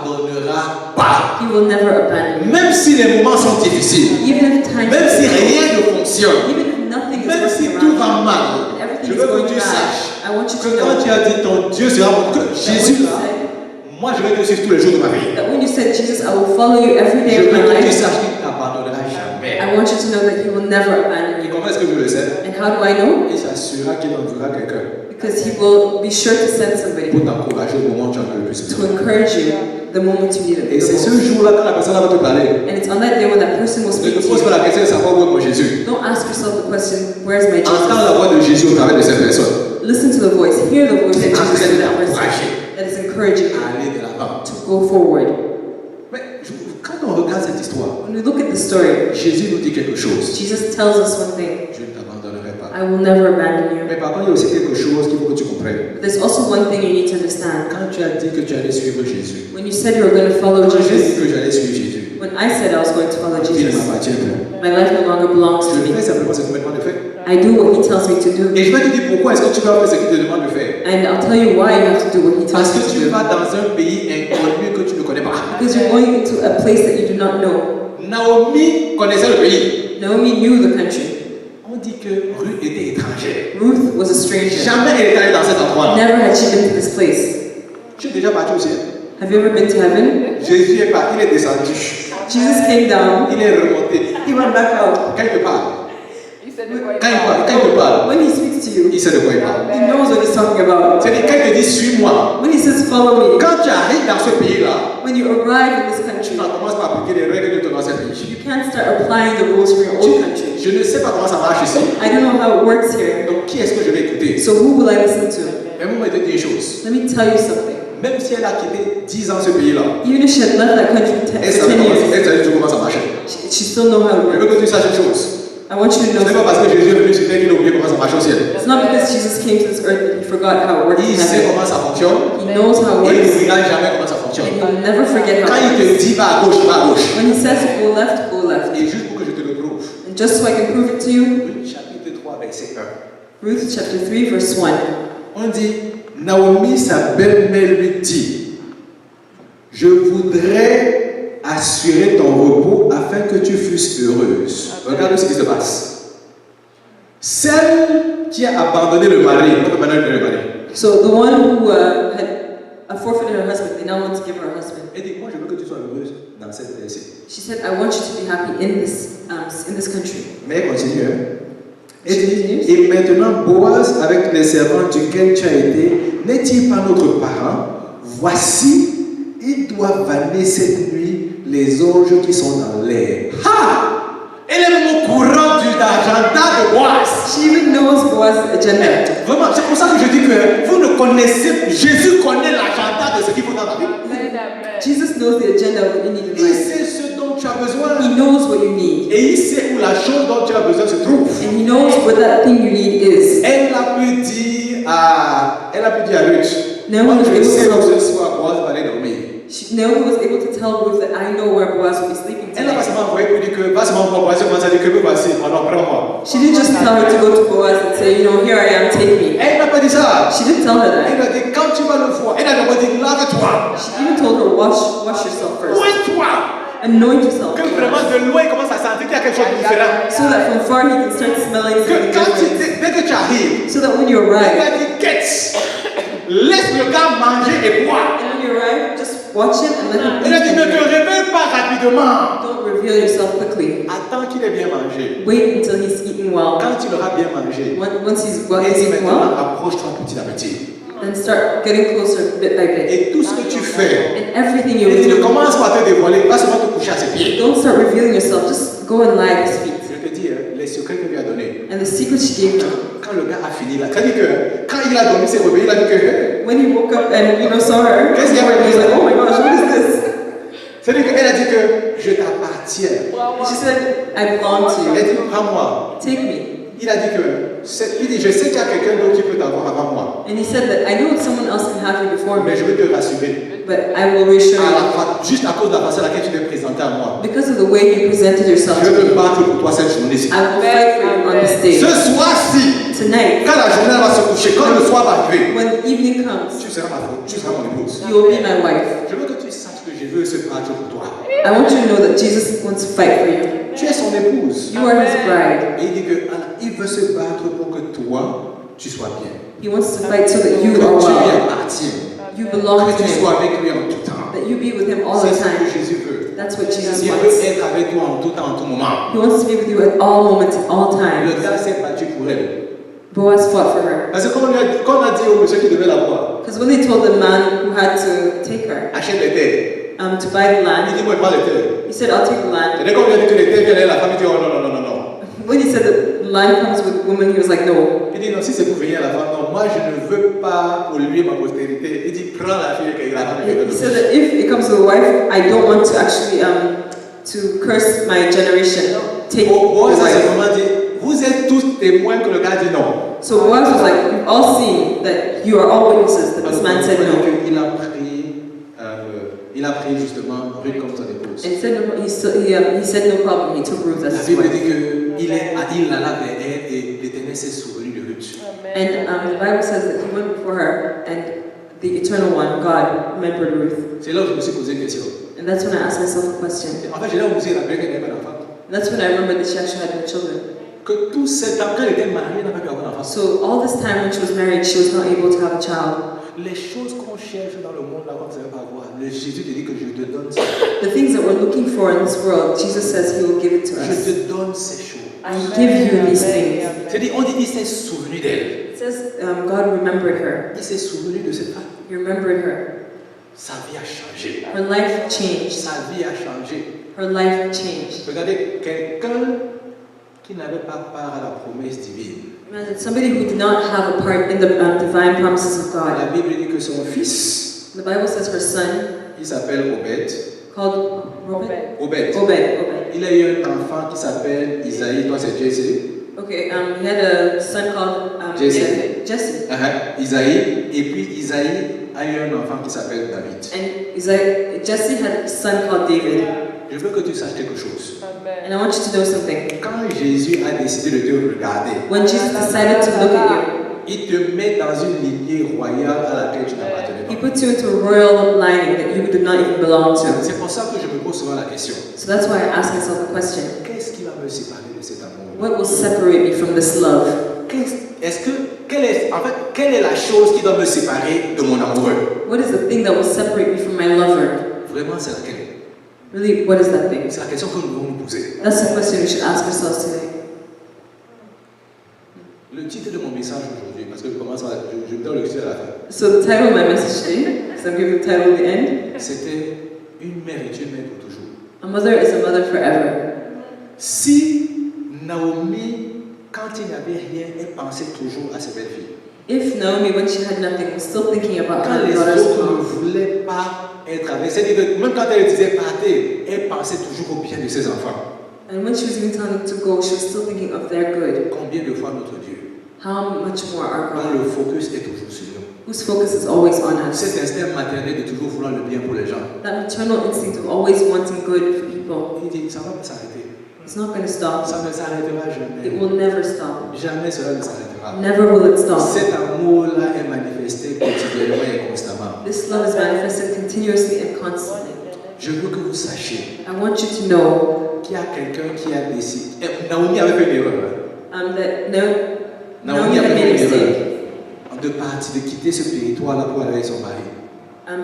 A: t'abandonnera pas.
B: He will never abandon you.
A: Même si les moments sont difficiles,
B: Even if times
A: même si rien ne fonctionne,
B: even if nothing is
A: même si
B: working
A: tout
B: around
A: va
B: you,
A: mal,
B: and
A: je
B: everything is
A: veux que
B: going
A: tu
B: bad,
A: saches
B: I want you
A: que
B: to
A: quand
B: know
A: tu as dit ton Dieu sera mon Dieu, Jésus là, moi je vais te suivre tous les jours de ma vie.
B: that when you said, Jesus, I will follow you every
A: Je
B: day
A: veux
B: of my
A: que tu
B: life,
A: saches qu'il ne t'abandonnera jamais.
B: I want you to know that he will never abandon
A: Et
B: you.
A: comment est-ce que je le sais?
B: And how do I know?
A: Il s'assurera qu'il enverra quelqu'un
B: Because he will be sure to send somebody
A: pour t'encourager au moment où tu en as le plus
B: to
A: besoin.
B: encourage you the moment you need it
A: Et
B: the
A: c'est ce
B: most.
A: jour-là quand la personne va te parler.
B: And it's on that day when that person will
A: Ne
B: speak
A: te
B: to
A: pose pas
B: you.
A: la question de savoir où est mon Jésus.
B: Don't ask yourself the question, where's my
A: Entends
B: Jesus?
A: la voix de Jésus au travers de cette personne.
B: Listen to the voice, hear the voice of
A: C'est en
B: Jesus
A: train
B: through
A: de
B: that person
A: t'encourager
B: that is encouraging you
A: à aller de l'avant.
B: to go forward.
A: Mais quand on regarde cette histoire,
B: When we look at the story,
A: Jésus nous dit quelque chose.
B: Jesus tells us one thing,
A: Je ne t'abandonnerai pas.
B: I will never abandon you.
A: Mais par contre, il y a aussi quelque chose qu'il faut que tu comprennes.
B: But there's also one thing you need to understand.
A: Quand tu as dit que tu allais suivre Jésus,
B: When you said you were going to follow
A: quand j'ai dit
B: Jesus,
A: que j'allais suivre Jésus,
B: when I said I was going to follow
A: il ne
B: Jesus,
A: m'appartient plus.
B: my life no longer belongs to
A: Je
B: me.
A: fais simplement ce que maintenant de faire.
B: I do what he tells me to do.
A: Et je vais te dire pourquoi est-ce que tu vas faire ce qu'il te demande de faire.
B: And I'll tell you why you have to do what he
A: Parce
B: tells
A: que
B: you
A: tu
B: to do.
A: vas dans un pays inconnu que tu ne connais pas.
B: Because you're going into a place that you do not know.
A: Naomi connaissait le pays.
B: Naomi knew the country.
A: On dit que Ruth était étrangère.
B: Ruth was a stranger.
A: Jamais elle est allée dans cet endroit-là.
B: Never had she been to this place.
A: Tu es déjà parti au ciel.
B: Have you ever been to heaven?
A: Jésus est parti, il est descendu.
B: Jesus came down.
A: Il est remonté.
B: He went back out.
A: Quelque part.
C: Il sait de quoi il
D: Quand il
C: parle.
D: te parle,
B: When he speaks to you,
D: il sait de quoi il parle.
B: he knows what he's talking about.
D: C'est-à-dire, quand il te dit suis-moi,
B: When he says follow me,
D: quand tu arrives dans ce pays-là,
B: when you arrive in this
D: tu
B: country,
D: ne commences pas à appliquer les règles de ton ancien pays.
B: you can't start applying the rules from your old country.
D: Je ne sais pas comment ça marche ici.
B: I don't know how it works here.
D: Donc, qui est-ce que je vais écouter?
B: So who will I listen to?
D: Mais moi, je vais te dire une chose.
B: Let me tell you something.
D: Même si elle a quitté 10 ans ce pays-là,
B: Even if she had left that country for
D: elle
B: 10
D: savait
B: years,
D: comment ça marchait.
B: she still know how
D: Je
B: it
D: veux
B: works.
D: que tu saches une chose.
B: I want you to
D: Ce n'est
B: know
D: pas parce que Jésus est venu sur terre qu'il a oublié comment ça marche au ciel.
B: it's not because Jesus came to this earth that he forgot how it works in
D: Il sait
B: heaven.
D: comment ça fonctionne.
B: He knows how
D: Et il
B: it works,
D: n'oubliera jamais comment ça
B: and
D: fonctionne.
B: he'll never forget
D: Quand
B: how
D: il
B: it
D: te
B: works.
D: dit va à gauche, va à gauche.
B: When he says go left, go left.
D: Et juste pour que je te le prouve,
B: And just so I can prove it to you,
D: Ruth chapitre 3, verset 1.
B: Ruth chapter 3, verse 1.
D: On dit, Naomi, sa belle-mère, lui dit, je voudrais assurer ton repos afin que tu fusses heureuse. Regarde ce qui se passe. Celle qui a abandonné le mari, non, abandonné le mari,
B: So the one who had forfeited her husband, they now want to give her a husband.
D: elle dit, moi je veux que tu sois heureuse dans cette terre-ci.
B: She said, I want you to be happy in this country.
D: Mais elle continue. Elle dit, et maintenant Boaz, avec les servants duquel tu as été, n'est-il pas notre parent? Voici, il doit vanner cette nuit les orges qui sont dans l'air. Ha! Elle est même au courant de l'agenda de Boaz.
B: She even knows Boaz's agenda.
D: Vraiment, c'est pour ça que je dis que vous ne connaissez, Jésus connaît l'agenda de ce qu'il faut dans ta vie.
B: Jesus knows the agenda of what you need in
D: Il
B: life.
D: sait ce dont tu as besoin.
B: He knows what you need.
D: Et il sait où la chose dont tu as besoin se trouve.
B: And he knows what that thing you need is.
D: Elle a pu dire à Ruth,
B: Naomi
D: moi je
B: was
D: sais
B: able
D: où
B: to-
D: ce soir Boaz va aller dormir.
B: Naomi was able to tell Ruth that I know where Boaz will be sleeping
D: Elle n'a pas
B: tonight.
D: seulement envoyé pour dire que, pas seulement pour Boaz, commence à dire que voici, alors prends-moi.
B: She didn't just tell her to go to Boaz and say, you know, here I am, take me.
D: Elle n'a pas dit ça.
B: She didn't tell her
D: Elle
B: that.
D: a dit, quand tu vas le voir, elle a d'abord dit, lave-toi,
B: She even told her, wash yourself first.
D: oins-toi.
B: Anoint yourself.
D: Que vraiment de loin, il commence à sentir qu'il y a quelque chose de différent.
B: So that from far he can start smelling
D: Que
B: something
D: quand
B: different.
D: dès que tu arrives,
B: So that when you
D: elle
B: arrive,
D: a dit, Kate, laisse le gars manger et boire.
B: and when you arrive, just watch it and let him
D: Elle a dit, ne
B: eat.
D: te réveille pas rapidement.
B: Don't reveal yourself quickly.
D: Attends qu'il ait bien mangé.
B: Wait until he's eaten well.
D: Quand il aura bien mangé,
B: Once he's
D: elle dit
B: eaten
D: maintenant,
B: well,
D: approche-toi petit à petit.
B: then start getting closer bit by bit.
D: Et tout ce que tu fais,
B: And everything you
D: elle dit, ne
B: do,
D: commence pas à te dévoiler, pas seulement te coucher à ses pieds.
B: don't start revealing yourself. Just go and lie at his feet.
D: Je te dis, les secrets que lui a donnés.
B: And the secret she gave him.
D: Quand le gars a fini là, c'est-à-dire que quand il a dormi, s'est réveillé, il a dit que,
B: When he woke up and saw her,
D: Qu'est-ce qu'il y a?
B: he was like, oh my gosh, what is this?
D: c'est-à-dire qu'elle a dit que je t'appartiens.
B: And she said, I belong to
D: Elle
B: you.
D: dit, prends-moi.
B: Take me.
D: Il a dit que, il dit, je sais qu'il y a quelqu'un d'autre qui peut t'avoir avant moi,
B: And he said that I know someone else can have you before
D: mais
B: me,
D: je vais te rassurer.
B: but I will reassure you.
D: Juste à cause de la façon à laquelle tu t'es présenté à moi,
B: Because of the way you presented yourself
D: je
B: to
D: vais me
B: me,
D: battre pour toi cette journée-ci.
B: I will fight for you on this
D: Ce
B: day.
D: soir-ci,
B: Tonight,
D: quand la journée va se coucher, quand le soir va arriver,
B: when evening comes,
D: tu seras ma faute, tu seras mon épouse.
B: you will be my wife.
D: Je veux que tu saches que je veux se battre pour toi.
B: I want you to know that Jesus wants to fight for you.
D: Tu es son épouse.
B: You are his bride.
D: Et il dit que il veut se battre pour que toi, tu sois bien.
B: He wants to fight so that
D: Que
B: you
D: tu
B: are
D: lui
B: well.
D: appartiennes.
B: You belong
D: Que
B: to
D: tu
B: him.
D: sois avec lui en tout temps.
B: That you be with him all
D: C'est
B: the
D: ce que
B: time.
D: Jésus veut.
B: That's what Jesus
D: Il veut
B: wants.
D: être avec toi en tout temps, en tout moment.
B: He wants to be with you at all moments, at all
D: Le
B: times.
D: gars s'est battu pour elle.
B: Boaz fought for her.
D: Parce que quand on a dit au monsieur qui devait la voir,
B: Because when they told the man who had to take her
D: achète les terres.
B: to buy the
D: Il
B: land,
D: dit, moi, je parle des terres.
B: he said, I'll take the land.
D: Et dès qu'on lui a dit que les terres viennent, la femme dit, oh non, non, non, non, non.
B: When he said that the land comes with woman, he was like, no.
D: Il dit, non, si c'est pour venir à la femme, non, moi, je ne veux pas pour lui et ma postérité. Il dit, prends la fille et la femme.
B: He said that if it comes to a wife, I don't want to actually to curse my generation. Take the
D: Boaz a
B: wife.
D: simplement dit, vous êtes tous témoins que le gars dit non.
B: So Boaz was like, we've all seen that you are all witnesses that this man said no.
D: Il a pris justement Ruth comme son épouse.
B: And he said he said no problem. He took Ruth as
D: La
B: his
D: Bible
B: wife.
D: dit qu'il alla vers elle et l'Éternel s'est souvenu de Ruth.
B: And the Bible says that he went before her, and the Eternal One, God, remembered Ruth.
D: C'est là où je me suis posé une question.
B: And that's when I asked myself a question.
D: En fait, j'ai là où je me suis rappelé qu'elle n'avait pas d'enfant.
B: And that's when I remembered that she actually had no children.
D: Que tout ce temps, quand elle était mariée, elle n'a pas pu avoir d'enfant.
B: So all this time when she was married, she was not able to have a child.
D: Les choses qu'on cherche dans le monde là qu'on ne savait pas voir, Jésus te dit que je te donne ça.
B: The things that we're looking for in this world, Jesus says He will give it to
D: Je
B: us.
D: te donne ces choses.
B: I give you these things.
D: C'est-à-dire, on dit qu'il s'est souvenu d'elle.
B: It says God remembered her.
D: Il s'est souvenu de cette femme.
B: He remembered her.
D: Sa vie a changé.
B: Her life changed.
D: Sa vie a changé.
B: Her life changed.
D: Regardez, quelqu'un qui n'avait pas part à la promesse divine.
B: Imagine somebody who did not have a part in the divine promises of
D: La
B: God.
D: Bible dit que son fils,
B: The Bible says her son,
D: il s'appelle Obed.
B: called Robert.
D: Obed.
B: Obed.
D: Il a eu un enfant qui s'appelle Isaïe, toi c'est Jesse.
B: Okay, he had a son called
D: Jesse.
B: Jesse.
D: Isaïe. Et puis Isaïe a eu un enfant qui s'appelle David.
B: And Jesse had a son called David.
D: Je veux que tu saches quelque chose.
B: And I want you to know something.
D: Quand Jésus a décidé de te regarder,
B: When Jesus decided to look at you,
D: il te met dans une lignée royale à laquelle tu n'appartenais
B: He
D: pas.
B: puts you into a royal lining that you did not even belong to.
D: C'est pour ça que je me pose souvent la question.
B: So that's why I ask myself the question,
D: Qu'est-ce qui va me séparer de cet amour?
B: what will separate me from this love?
D: Quelle est la chose qui doit me séparer de mon amoureux?
B: What is the thing that will separate me from my lover?
D: Vraiment, c'est laquelle?
B: Really, what is that thing?
D: C'est la question que nous devons nous poser.
B: That's the question we should ask ourselves today.
D: Le titre de mon message aujourd'hui, parce que je me donne le titre à la fin,
B: So the title of my message today, so I'm giving the title at the end,
D: c'était Une mère est une mère pour toujours.
B: a mother is a mother forever.
D: Si Naomi, quand il n'y avait rien, elle pensait toujours à ses belles-filles.
B: If Naomi, when she had nothing, was still thinking about
D: Quand
B: her
D: les
B: daughter's
D: autres ne
B: mom,
D: voulaient pas être avec, c'est-à-dire que même quand elle disait partez, elle pensait toujours au bien de ses enfants.
B: and when she was even telling them to go, she was still thinking of their good.
D: Combien de fois notre Dieu,
B: How much more our
D: dont
B: God,
D: le focus est toujours sur nous.
B: whose focus is always on us.
D: Cet instinct maternel de toujours vouloir le bien pour les gens.
B: That maternal instinct of always wanting good for people,
D: Il dit, ça va pas s'arrêter.
B: it's not going to stop.
D: Ça ne s'arrêtera
B: It
D: jamais.
B: will never stop.
D: Jamais cela ne s'arrêtera.
B: Never will it stop.
D: Cet amour-là est manifesté quotidiennement et constamment.
B: This love is manifested continuously and constantly.
D: Je veux que vous sachiez
B: I want you to know
D: qu'il y a quelqu'un qui a décidé. Naomi avait fait une erreur.
B: that
D: Naomi
B: Naomi
D: avait
B: had
D: fait
B: made a
D: une erreur.
B: mistake
D: De partir, de quitter ce territoire-là pour aller avec son mari.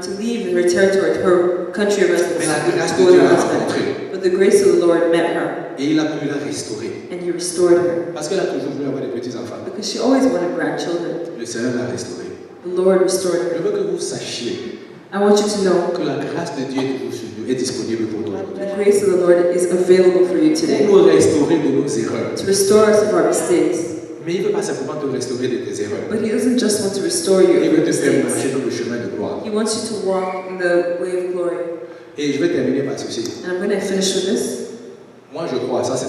B: to leave her territory, her country of residence,
D: Mais la grâce
B: to
D: de
B: go
D: Dieu
B: to her
D: l'a
B: husband.
D: rencontrée.
B: But the grace of the Lord met her,
D: Et il a pu la restaurer.
B: and He restored her
D: Parce qu'elle a toujours voulu avoir des petits-enfants.
B: because she always wanted grandchildren.
D: Le Seigneur l'a restaurée.
B: The Lord restored
D: Je
B: her.
D: veux que vous sachiez
B: I want you to know
D: que la grâce de Dieu est toujours sur nous, est disponible pour nous aujourd'hui.
B: the grace of the Lord is available for you today
D: Pour nous restaurer de nos erreurs.
B: to restore us of our mistakes.
D: Mais il ne veut pas simplement te restaurer de tes erreurs.
B: But He doesn't just want to restore you
D: Il
B: of your
D: veut te faire
B: mistakes.
D: marcher dans le chemin de gloire.
B: He wants you to walk in the way of glory.
D: Et je vais terminer par ceci.
B: And I'm going to finish with this.
D: Moi, je crois, ça c'est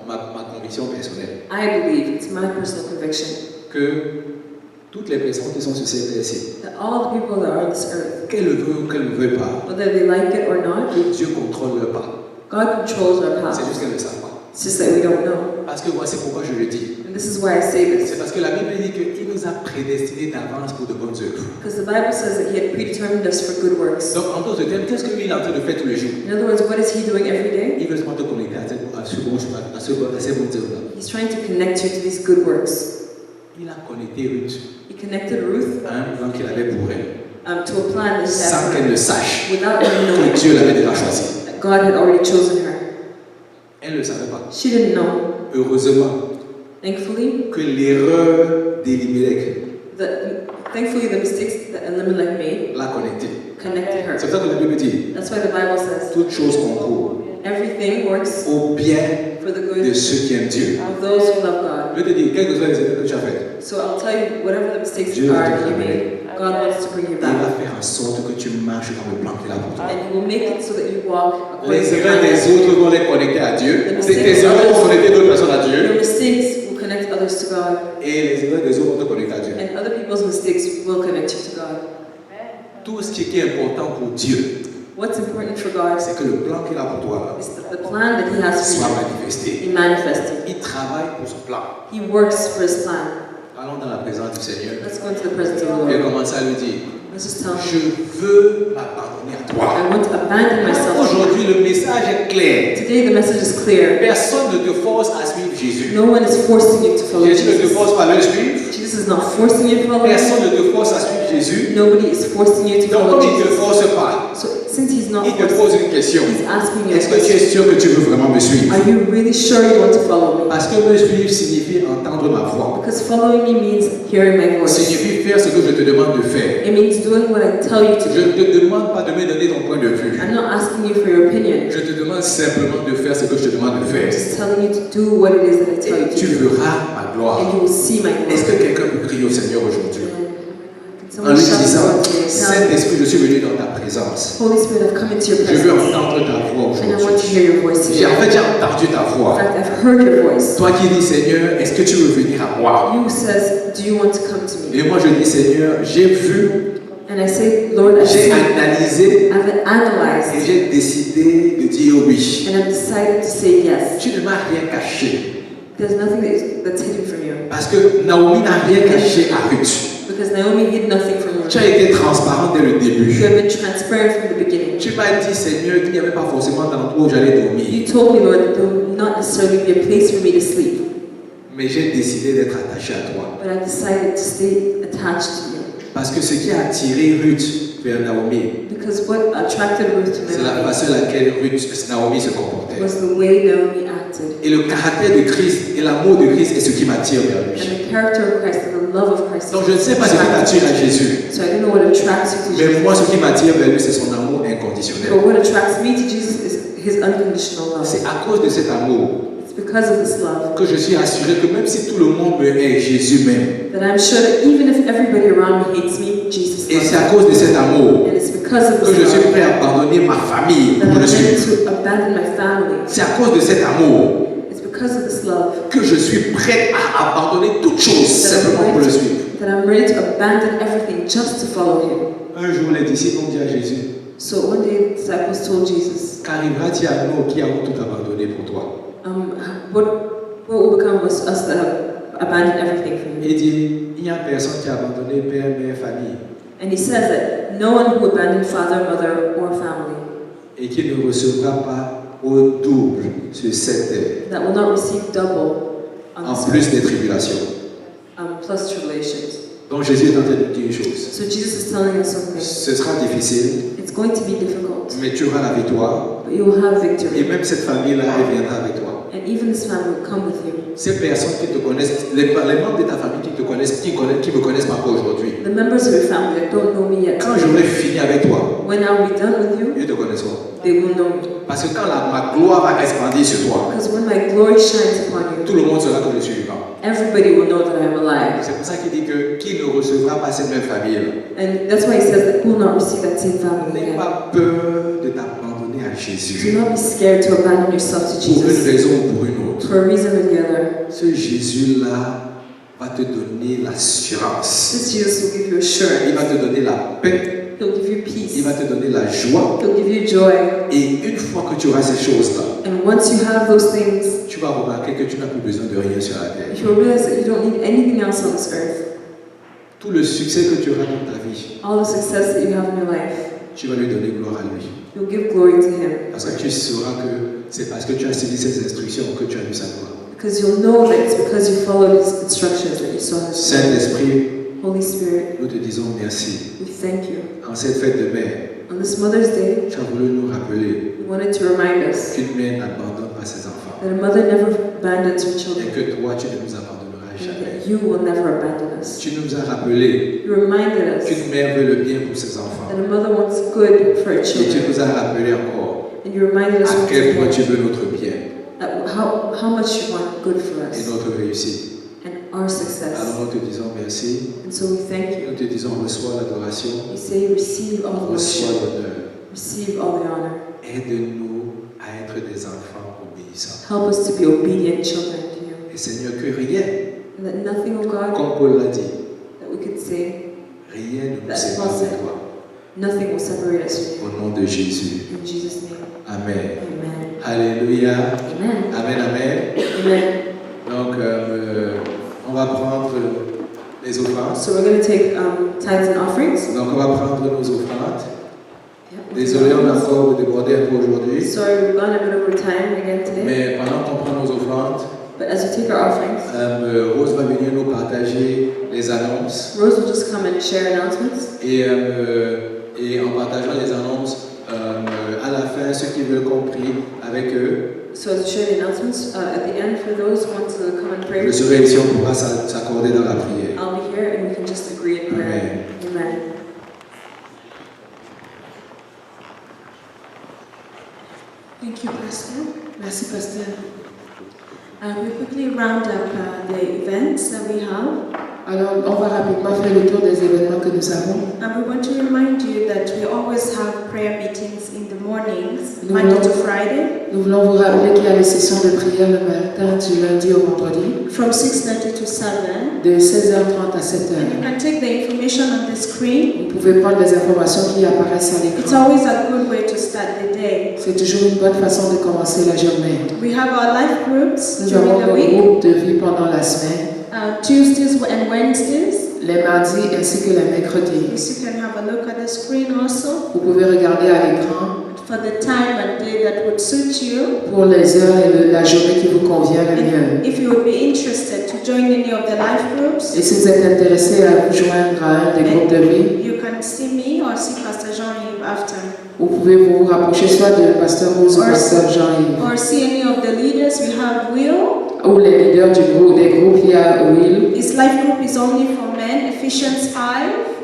D: ma conviction personnelle,
B: I believe, it's my personal conviction,
D: que toutes les personnes qui sont sur cette terre-ci,
B: that all the people that are on this earth,
D: qu'elles le veulent ou qu'elles ne veulent pas,
B: whether they like it or not,
D: que Dieu contrôle leur pas.
B: God controls our
D: C'est
B: path.
D: juste qu'elles ne le savent pas.
B: It's just that we don't know.
D: Parce que voici pourquoi je le dis.
B: And this is why I say
D: C'est
B: this.
D: parce que la Bible dit qu'il nous a prédestinés d'avance pour de bonnes œuvres.
B: Because the Bible says that He had predetermined us for good works.
D: Donc, en d'autres termes, qu'est-ce que lui il est en train de faire tous les jours?
B: In other words, what is He doing every day?
D: Il veut seulement te connecter à ces bonnes œuvres-là.
B: He's trying to connect you to these good works.
D: Il a connecté Ruth
B: He connected Ruth
D: à un plan qu'il avait pour elle,
B: to a plan that He
D: sans
B: had
D: qu'elle ne sache
B: without her knowing
D: que Dieu l'avait déjà choisi.
B: that God had already chosen her.
D: Elle ne le savait pas.
B: She didn't know.
D: Heureusement
B: Thankfully,
D: que l'erreur d'Elimelech
B: thankfully the mistakes that Elimelech made
D: l'a connecté.
B: connected her.
D: C'est pour ça que la Bible dit,
B: That's why the Bible says
D: toutes choses concourent
B: everything works
D: au bien
B: for the
D: de
B: good
D: ceux qui aiment Dieu.
B: of those who love God.
D: Je vais te dire, quelles que soient les erreurs que tu as faites,
B: So I'll tell you, whatever the mistakes
D: Dieu va
B: are
D: te
B: that you
D: ramener.
B: made, God wants to bring you
D: il va
B: back.
D: faire en sorte que tu marches dans le plan qu'il a pour toi.
B: And He will make it so that you walk according
D: Les
B: to
D: erreurs des
B: plan.
D: autres vont les connecter à Dieu. Tes erreurs vont connecter d'autres personnes à
B: Your
D: Dieu.
B: mistakes will connect others to God,
D: Et les erreurs des autres vont te connecter à Dieu.
B: and other people's mistakes will connect you to God.
D: Tout ce qui est important pour Dieu,
B: What's important for God
D: c'est que le plan qu'il a pour toi
B: is that the plan that He has
D: soit
B: for you
D: manifesté.
B: be manifested.
D: Il travaille pour son plan.
B: He works for His plan.
D: Allons dans la présence du Seigneur
B: Let's go into the presence of the
D: et
B: Lord.
D: commencer à lui dire,
B: Let's just tell Him,
D: je veux m'abandonner à toi.
B: I want to abandon myself.
D: Aujourd'hui, le message est clair.
B: Today the message is clear.
D: Personne ne te force à suivre Jésus.
B: No one is forcing you to follow
D: Jésus ne te
B: Jesus.
D: force pas à le suivre.
B: Jesus is not forcing you to follow Him.
D: Personne ne te force à suivre Jésus.
B: Nobody is forcing you to
D: Donc,
B: follow
D: comme il ne te
B: Jesus.
D: force pas,
B: So since he's not
D: il te
B: forcing,
D: pose une question.
B: he's asking you a
D: Est-ce que tu
B: question.
D: es sûr que tu veux vraiment me suivre?
B: Are you really sure you want to follow me?
D: Parce que me suivre signifie entendre ma voix.
B: Because following me means hearing my voice.
D: Signifie faire ce que je te demande de faire.
B: It means doing what I tell you to
D: Je
B: do.
D: ne te demande pas de me donner ton point de vue.
B: I'm not asking you for your opinion.
D: Je te demande simplement de faire ce que je te demande de
B: I'm
D: faire.
B: just telling you to do what it is that I tell you
D: Et
B: to
D: tu
B: do.
D: verras ma
B: And
D: gloire.
B: you will see my
D: Est-ce
B: glory.
D: que quelqu'un peut crier au Seigneur aujourd'hui?
B: Can
D: En
B: someone
D: lui
B: shout
D: disant,
B: out to me and tell me,
D: Saint-Esprit, je suis venu dans ta présence.
B: Holy Spirit, I've come into your
D: Je veux
B: presence.
D: entendre ta voix
B: And I want to
D: aujourd'hui.
B: hear your voice
D: J'ai
B: today.
D: entendu ta
B: In
D: voix.
B: fact, I've heard your voice.
D: Toi qui dis, Seigneur, est-ce que tu veux venir à moi?
B: You says, do you want to come to me?
D: Et moi je dis, Seigneur, j'ai vu,
B: And I say, Lord, I've
D: j'ai
B: seen,
D: analysé
B: I've
D: et
B: analyzed,
D: j'ai décidé de dire oui.
B: and I've decided to say yes.
D: Tu ne m'as rien caché.
B: There's nothing that's hidden from you.
D: Parce que Naomi n'a rien caché à Ruth.
B: Because Naomi hid nothing from
D: Tu
B: you.
D: as été transparent dès le début.
B: You have been transparent from the beginning.
D: Tu m'as dit, Seigneur, qu'il n'y avait pas forcément d'endroit où j'allais dormir.
B: You told me, Lord, that there would not necessarily be a place for me to sleep.
D: Mais j'ai décidé d'être attaché à toi.
B: But I decided to stay attached to you.
D: Parce que ce qui a attiré Ruth vers Naomi,
B: Because what attracted Ruth to
D: c'est la
B: Naomi
D: façon laquelle Naomi se comportait.
B: was the way Naomi acted.
D: Et le caractère de Christ et l'amour de Christ est ce qui m'attire vers
B: And
D: lui.
B: the character of Christ and the love of Christ.
D: Donc je ne sais pas ce qui t'attire à Jésus.
B: So I don't know what attracts you to
D: Mais
B: Jesus.
D: moi, ce qui m'attire vers lui, c'est son amour inconditionnel.
B: But what attracts me to Jesus is his unconditional love.
D: C'est à cause de cet amour
B: It's because of this love
D: que je suis assuré que même si tout le monde me hait, Jésus m'aime.
B: that I'm sure that even if everybody around me hates me, Jesus
D: Et
B: loves
D: c'est
B: me.
D: à cause de cet amour
B: And it's because of
D: que je
B: this
D: suis
B: love
D: prêt à abandonner ma famille
B: that
D: pour
B: I'm
D: le
B: ready
D: suivre.
B: to abandon my family.
D: C'est à cause de cet amour
B: It's because of this love
D: que je suis prêt à abandonner toute chose simplement pour le suivre.
B: that I'm ready to abandon everything just to follow him.
D: Un jour, les disciples ont dit à Jésus,
B: So one day the disciples told Jesus,
D: qu'arrivera-t-il à nous qui avons tout abandonné pour toi?
B: what will become of us that have abandoned everything for you?
D: Il dit, il n'y a personne qui a abandonné père, mère, famille
B: And he says that no one who abandoned father, mother, or family
D: et qui ne recevra pas au double sur cette terre,
B: that will not receive double on
D: en
B: this
D: plus des tribulations.
B: plus tribulations.
D: Donc Jésus est en train de dire une chose.
B: So Jesus is telling us something.
D: Ce sera difficile,
B: It's going to be difficult,
D: mais tu auras la victoire.
B: but you will have
D: Et
B: victory.
D: même cette famille-là, elle viendra avec toi.
B: And even this family will come with you.
D: Ces personnes qui te connaissent, les membres de ta famille qui te connaissent, qui me connaissent pas aujourd'hui.
B: The members of your family that don't know me yet,
D: Quand j'aurai fini avec toi,
B: when I'll be done with you,
D: ils te connaîtront.
B: they will know me.
D: Parce que quand ma gloire va resplendir sur toi,
B: Because when my glory shines upon
D: tout
B: you,
D: le monde saura que je suis vivant.
B: everybody will know that I am alive.
D: C'est pour ça qu'il dit que qui ne recevra pas cette même famille,
B: And that's why he says that we will not receive that same family
D: n'aie
B: again.
D: pas peur de t'abandonner à
B: Do
D: Jésus.
B: not be scared to abandon yourself to
D: Pour une
B: Jesus
D: raison ou pour une autre.
B: for a reason or the other.
D: Ce Jésus-là va te donner l'assurance.
B: This Jesus will give you
D: Il
B: assurance.
D: va te donner la paix.
B: He'll give you
D: Il
B: peace.
D: va te donner la joie.
B: He'll give you joy.
D: Et une fois que tu auras ces choses-là,
B: And once you have those things,
D: tu vas remarquer que tu n'as plus besoin de rien sur la terre.
B: you'll realize that you don't need anything else on this earth.
D: Tout le succès que tu auras dans ta vie,
B: All the success that you have in your life,
D: tu vas lui donner gloire à lui.
B: you'll give glory to Him.
D: Parce que tu sauras que c'est parce que tu as suivi ses instructions que tu as vu sa gloire.
B: Because you'll know that it's because you followed His instructions that you saw His glory.
D: Saint-Esprit,
B: Holy Spirit,
D: nous te disons merci.
B: we thank you.
D: En cette fête de mère,
B: On this Mother's Day,
D: tu as voulu nous rappeler
B: we wanted to remind us
D: qu'une mère n'abandonne pas ses enfants.
B: that a mother never abandons her
D: Et
B: children,
D: que toi, tu ne nous abandonneras
B: and
D: jamais.
B: that you will never abandon us.
D: Tu nous as rappelé
B: You reminded us
D: qu'une mère veut le bien pour ses
B: that
D: enfants.
B: a mother wants good for her
D: Et tu
B: children.
D: nous as rappelé encore
B: And you reminded us
D: à
B: once
D: quel point tu
B: again
D: veux notre bien
B: that how much you want good for
D: et
B: us
D: notre réussite.
B: and our success.
D: Alors nous te disons merci.
B: And so we thank you.
D: Nous te disons reçois l'adoration,
B: We say receive all the
D: reçois
B: worship,
D: l'honneur.
B: receive all the honor.
D: Aide-nous à être des enfants obéissants.
B: Help us to be obedient children to you.
D: Et Seigneur, que rien,
B: And that nothing, oh God,
D: comme Paul l'a dit,
B: that we could say,
D: rien ne nous
B: That's
D: sépare de
B: possible.
D: toi.
B: nothing will separate us from
D: Au nom de Jésus.
B: you. In Jesus' name.
D: Amen.
B: Amen.
D: Alléluia.
B: Amen.
D: Amen, amen.
B: Amen.
D: Donc, on va prendre les offrandes.
B: So we're going to take tithes and offerings.
D: Donc, on va prendre nos offrandes.
B: Yeah.
D: Désolé, on a encore débordé un peu aujourd'hui.
B: Sorry, we've gone a bit over time again today.
D: Mais pendant qu'on prend nos offrandes,
B: But as we take our offerings,
D: Rose va venir nous partager les annonces.
B: Rose will just come and share announcements.
D: Et en partageant les annonces,
A: ceux qui veulent qu'on prie avec eux.
B: So I'll share the announcements at the end for those who want to come and pray.
A: Je serai ici, on pourra s'accorder dans la prière.
B: I'll be here and we can just agree in prayer. Amen. Thank you, Pastor. Merci, Pastor. We quickly round up the events that we have.
E: Alors, on va rapidement faire le tour des événements que nous avons.
B: And we want to remind you that we always have prayer meetings in the mornings,
E: Nous
B: Monday to
E: voulons-
B: Friday,
E: Nous voulons vous rappeler qu'il y a les sessions de prière le matin du lundi au vendredi
B: from 6:30 to 7.
E: de 16h30 à
B: And
E: 7h.
B: you can take the information on the screen.
E: Vous pouvez prendre les informations qui apparaissent à
B: It's
E: l'écran.
B: always a good way to start the day.
E: C'est toujours une bonne façon de commencer la journée.
B: We have our life groups
E: Nous
B: during
E: avons
B: the
E: nos
B: week,
E: groupes de vie pendant la semaine,
B: Tuesdays and Wednesdays.
E: les mardis ainsi que les mercredis.
B: Yes, you can have a look at the screen also
E: Vous pouvez regarder à l'écran
B: for the time and day that would suit you.
E: pour les heures et la journée qui vous convient le mieux.
B: And if you would be interested to join any of the life groups,
E: Et si vous êtes intéressé à vous joindre à un des groupes de vie,
B: you can see me or see Pastor Jean-Yves after.
E: vous pouvez vous rapprocher soit de Pasteur Rose ou Pasteur Jean-Yves.
B: Or see any of the leaders. We have Will.
E: Ou les leaders des groupes, il y a Will.
B: His life group is only for men, Ephesians 5.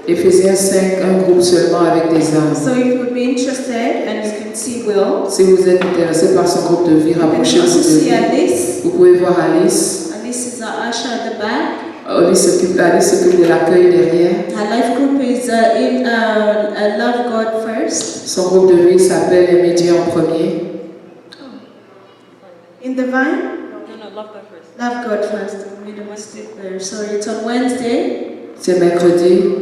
E: Éphésiens 5, un groupe seulement avec des hommes.
B: So if you would be interested and you can see Will,
E: Si vous êtes intéressé par son groupe de vie,
B: you can also
E: rapprochez-vous de
B: see
E: lui.
B: Alice.
E: Vous pouvez voir Alice.
B: Alice is our usher at the back.
E: Alice s'occupe de l'accueil derrière.
B: Her life group is in Love God First.
E: Son groupe de vie s'appelle Aimer Dieu en premier.
B: In the vine?
C: No, love God first.
B: Love God First. I made a mistake there. Sorry, it's on Wednesday,
E: C'est mercredi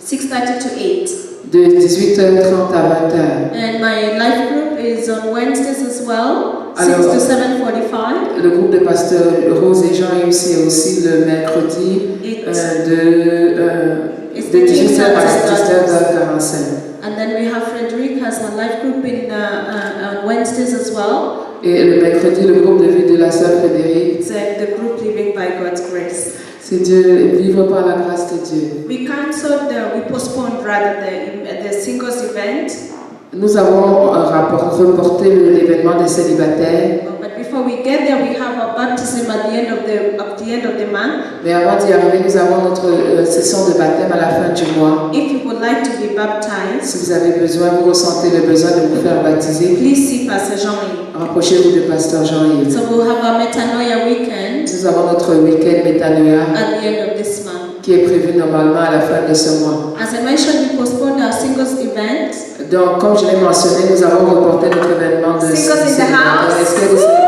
B: 6:30 to 8.
E: de 18h30 à 20h.
B: And my life group is on Wednesdays as well, 6
E: Alors-
B: to 7:45.
E: Le groupe de Pasteur Rose et Jean c'est aussi le mercredi
B: It's
E: de
B: the
E: 18h à
B: Tuesday.
E: 19h45.
B: And then we have Frederic has a life group on Wednesdays as well.
E: Et le mercredi, le groupe de vie de la sœur Frédéric,
B: It's the group Living by God's Grace.
E: c'est Dieu, vivre par la grâce de Dieu.
B: We postponed rather the singles event.
E: Nous avons reporté l'événement des célibataires,
B: But before we get there, we have our baptism at the end of the month.
E: mais avant d'y arriver, nous avons notre session de baptême à la fin du mois.
B: If you would like to be baptized,
E: Si vous avez besoin, vous ressentez le besoin de vous faire baptiser,
B: please see Pastor Jean-Yves.
E: rapprochez-vous de Pasteur Jean-Yves.
B: So we'll have our Metanoia weekend
E: Nous avons notre week-end Métanoïa
B: at the end of this month.
E: qui est prévu normalement à la fin de ce mois.
B: As I mentioned, we postponed our singles event.
E: Donc, comme je l'ai mentionné, nous avons reporté notre événement de
B: Singles in the
E: célibataires.
B: house.
E: Est-ce qu'il y a des célibataires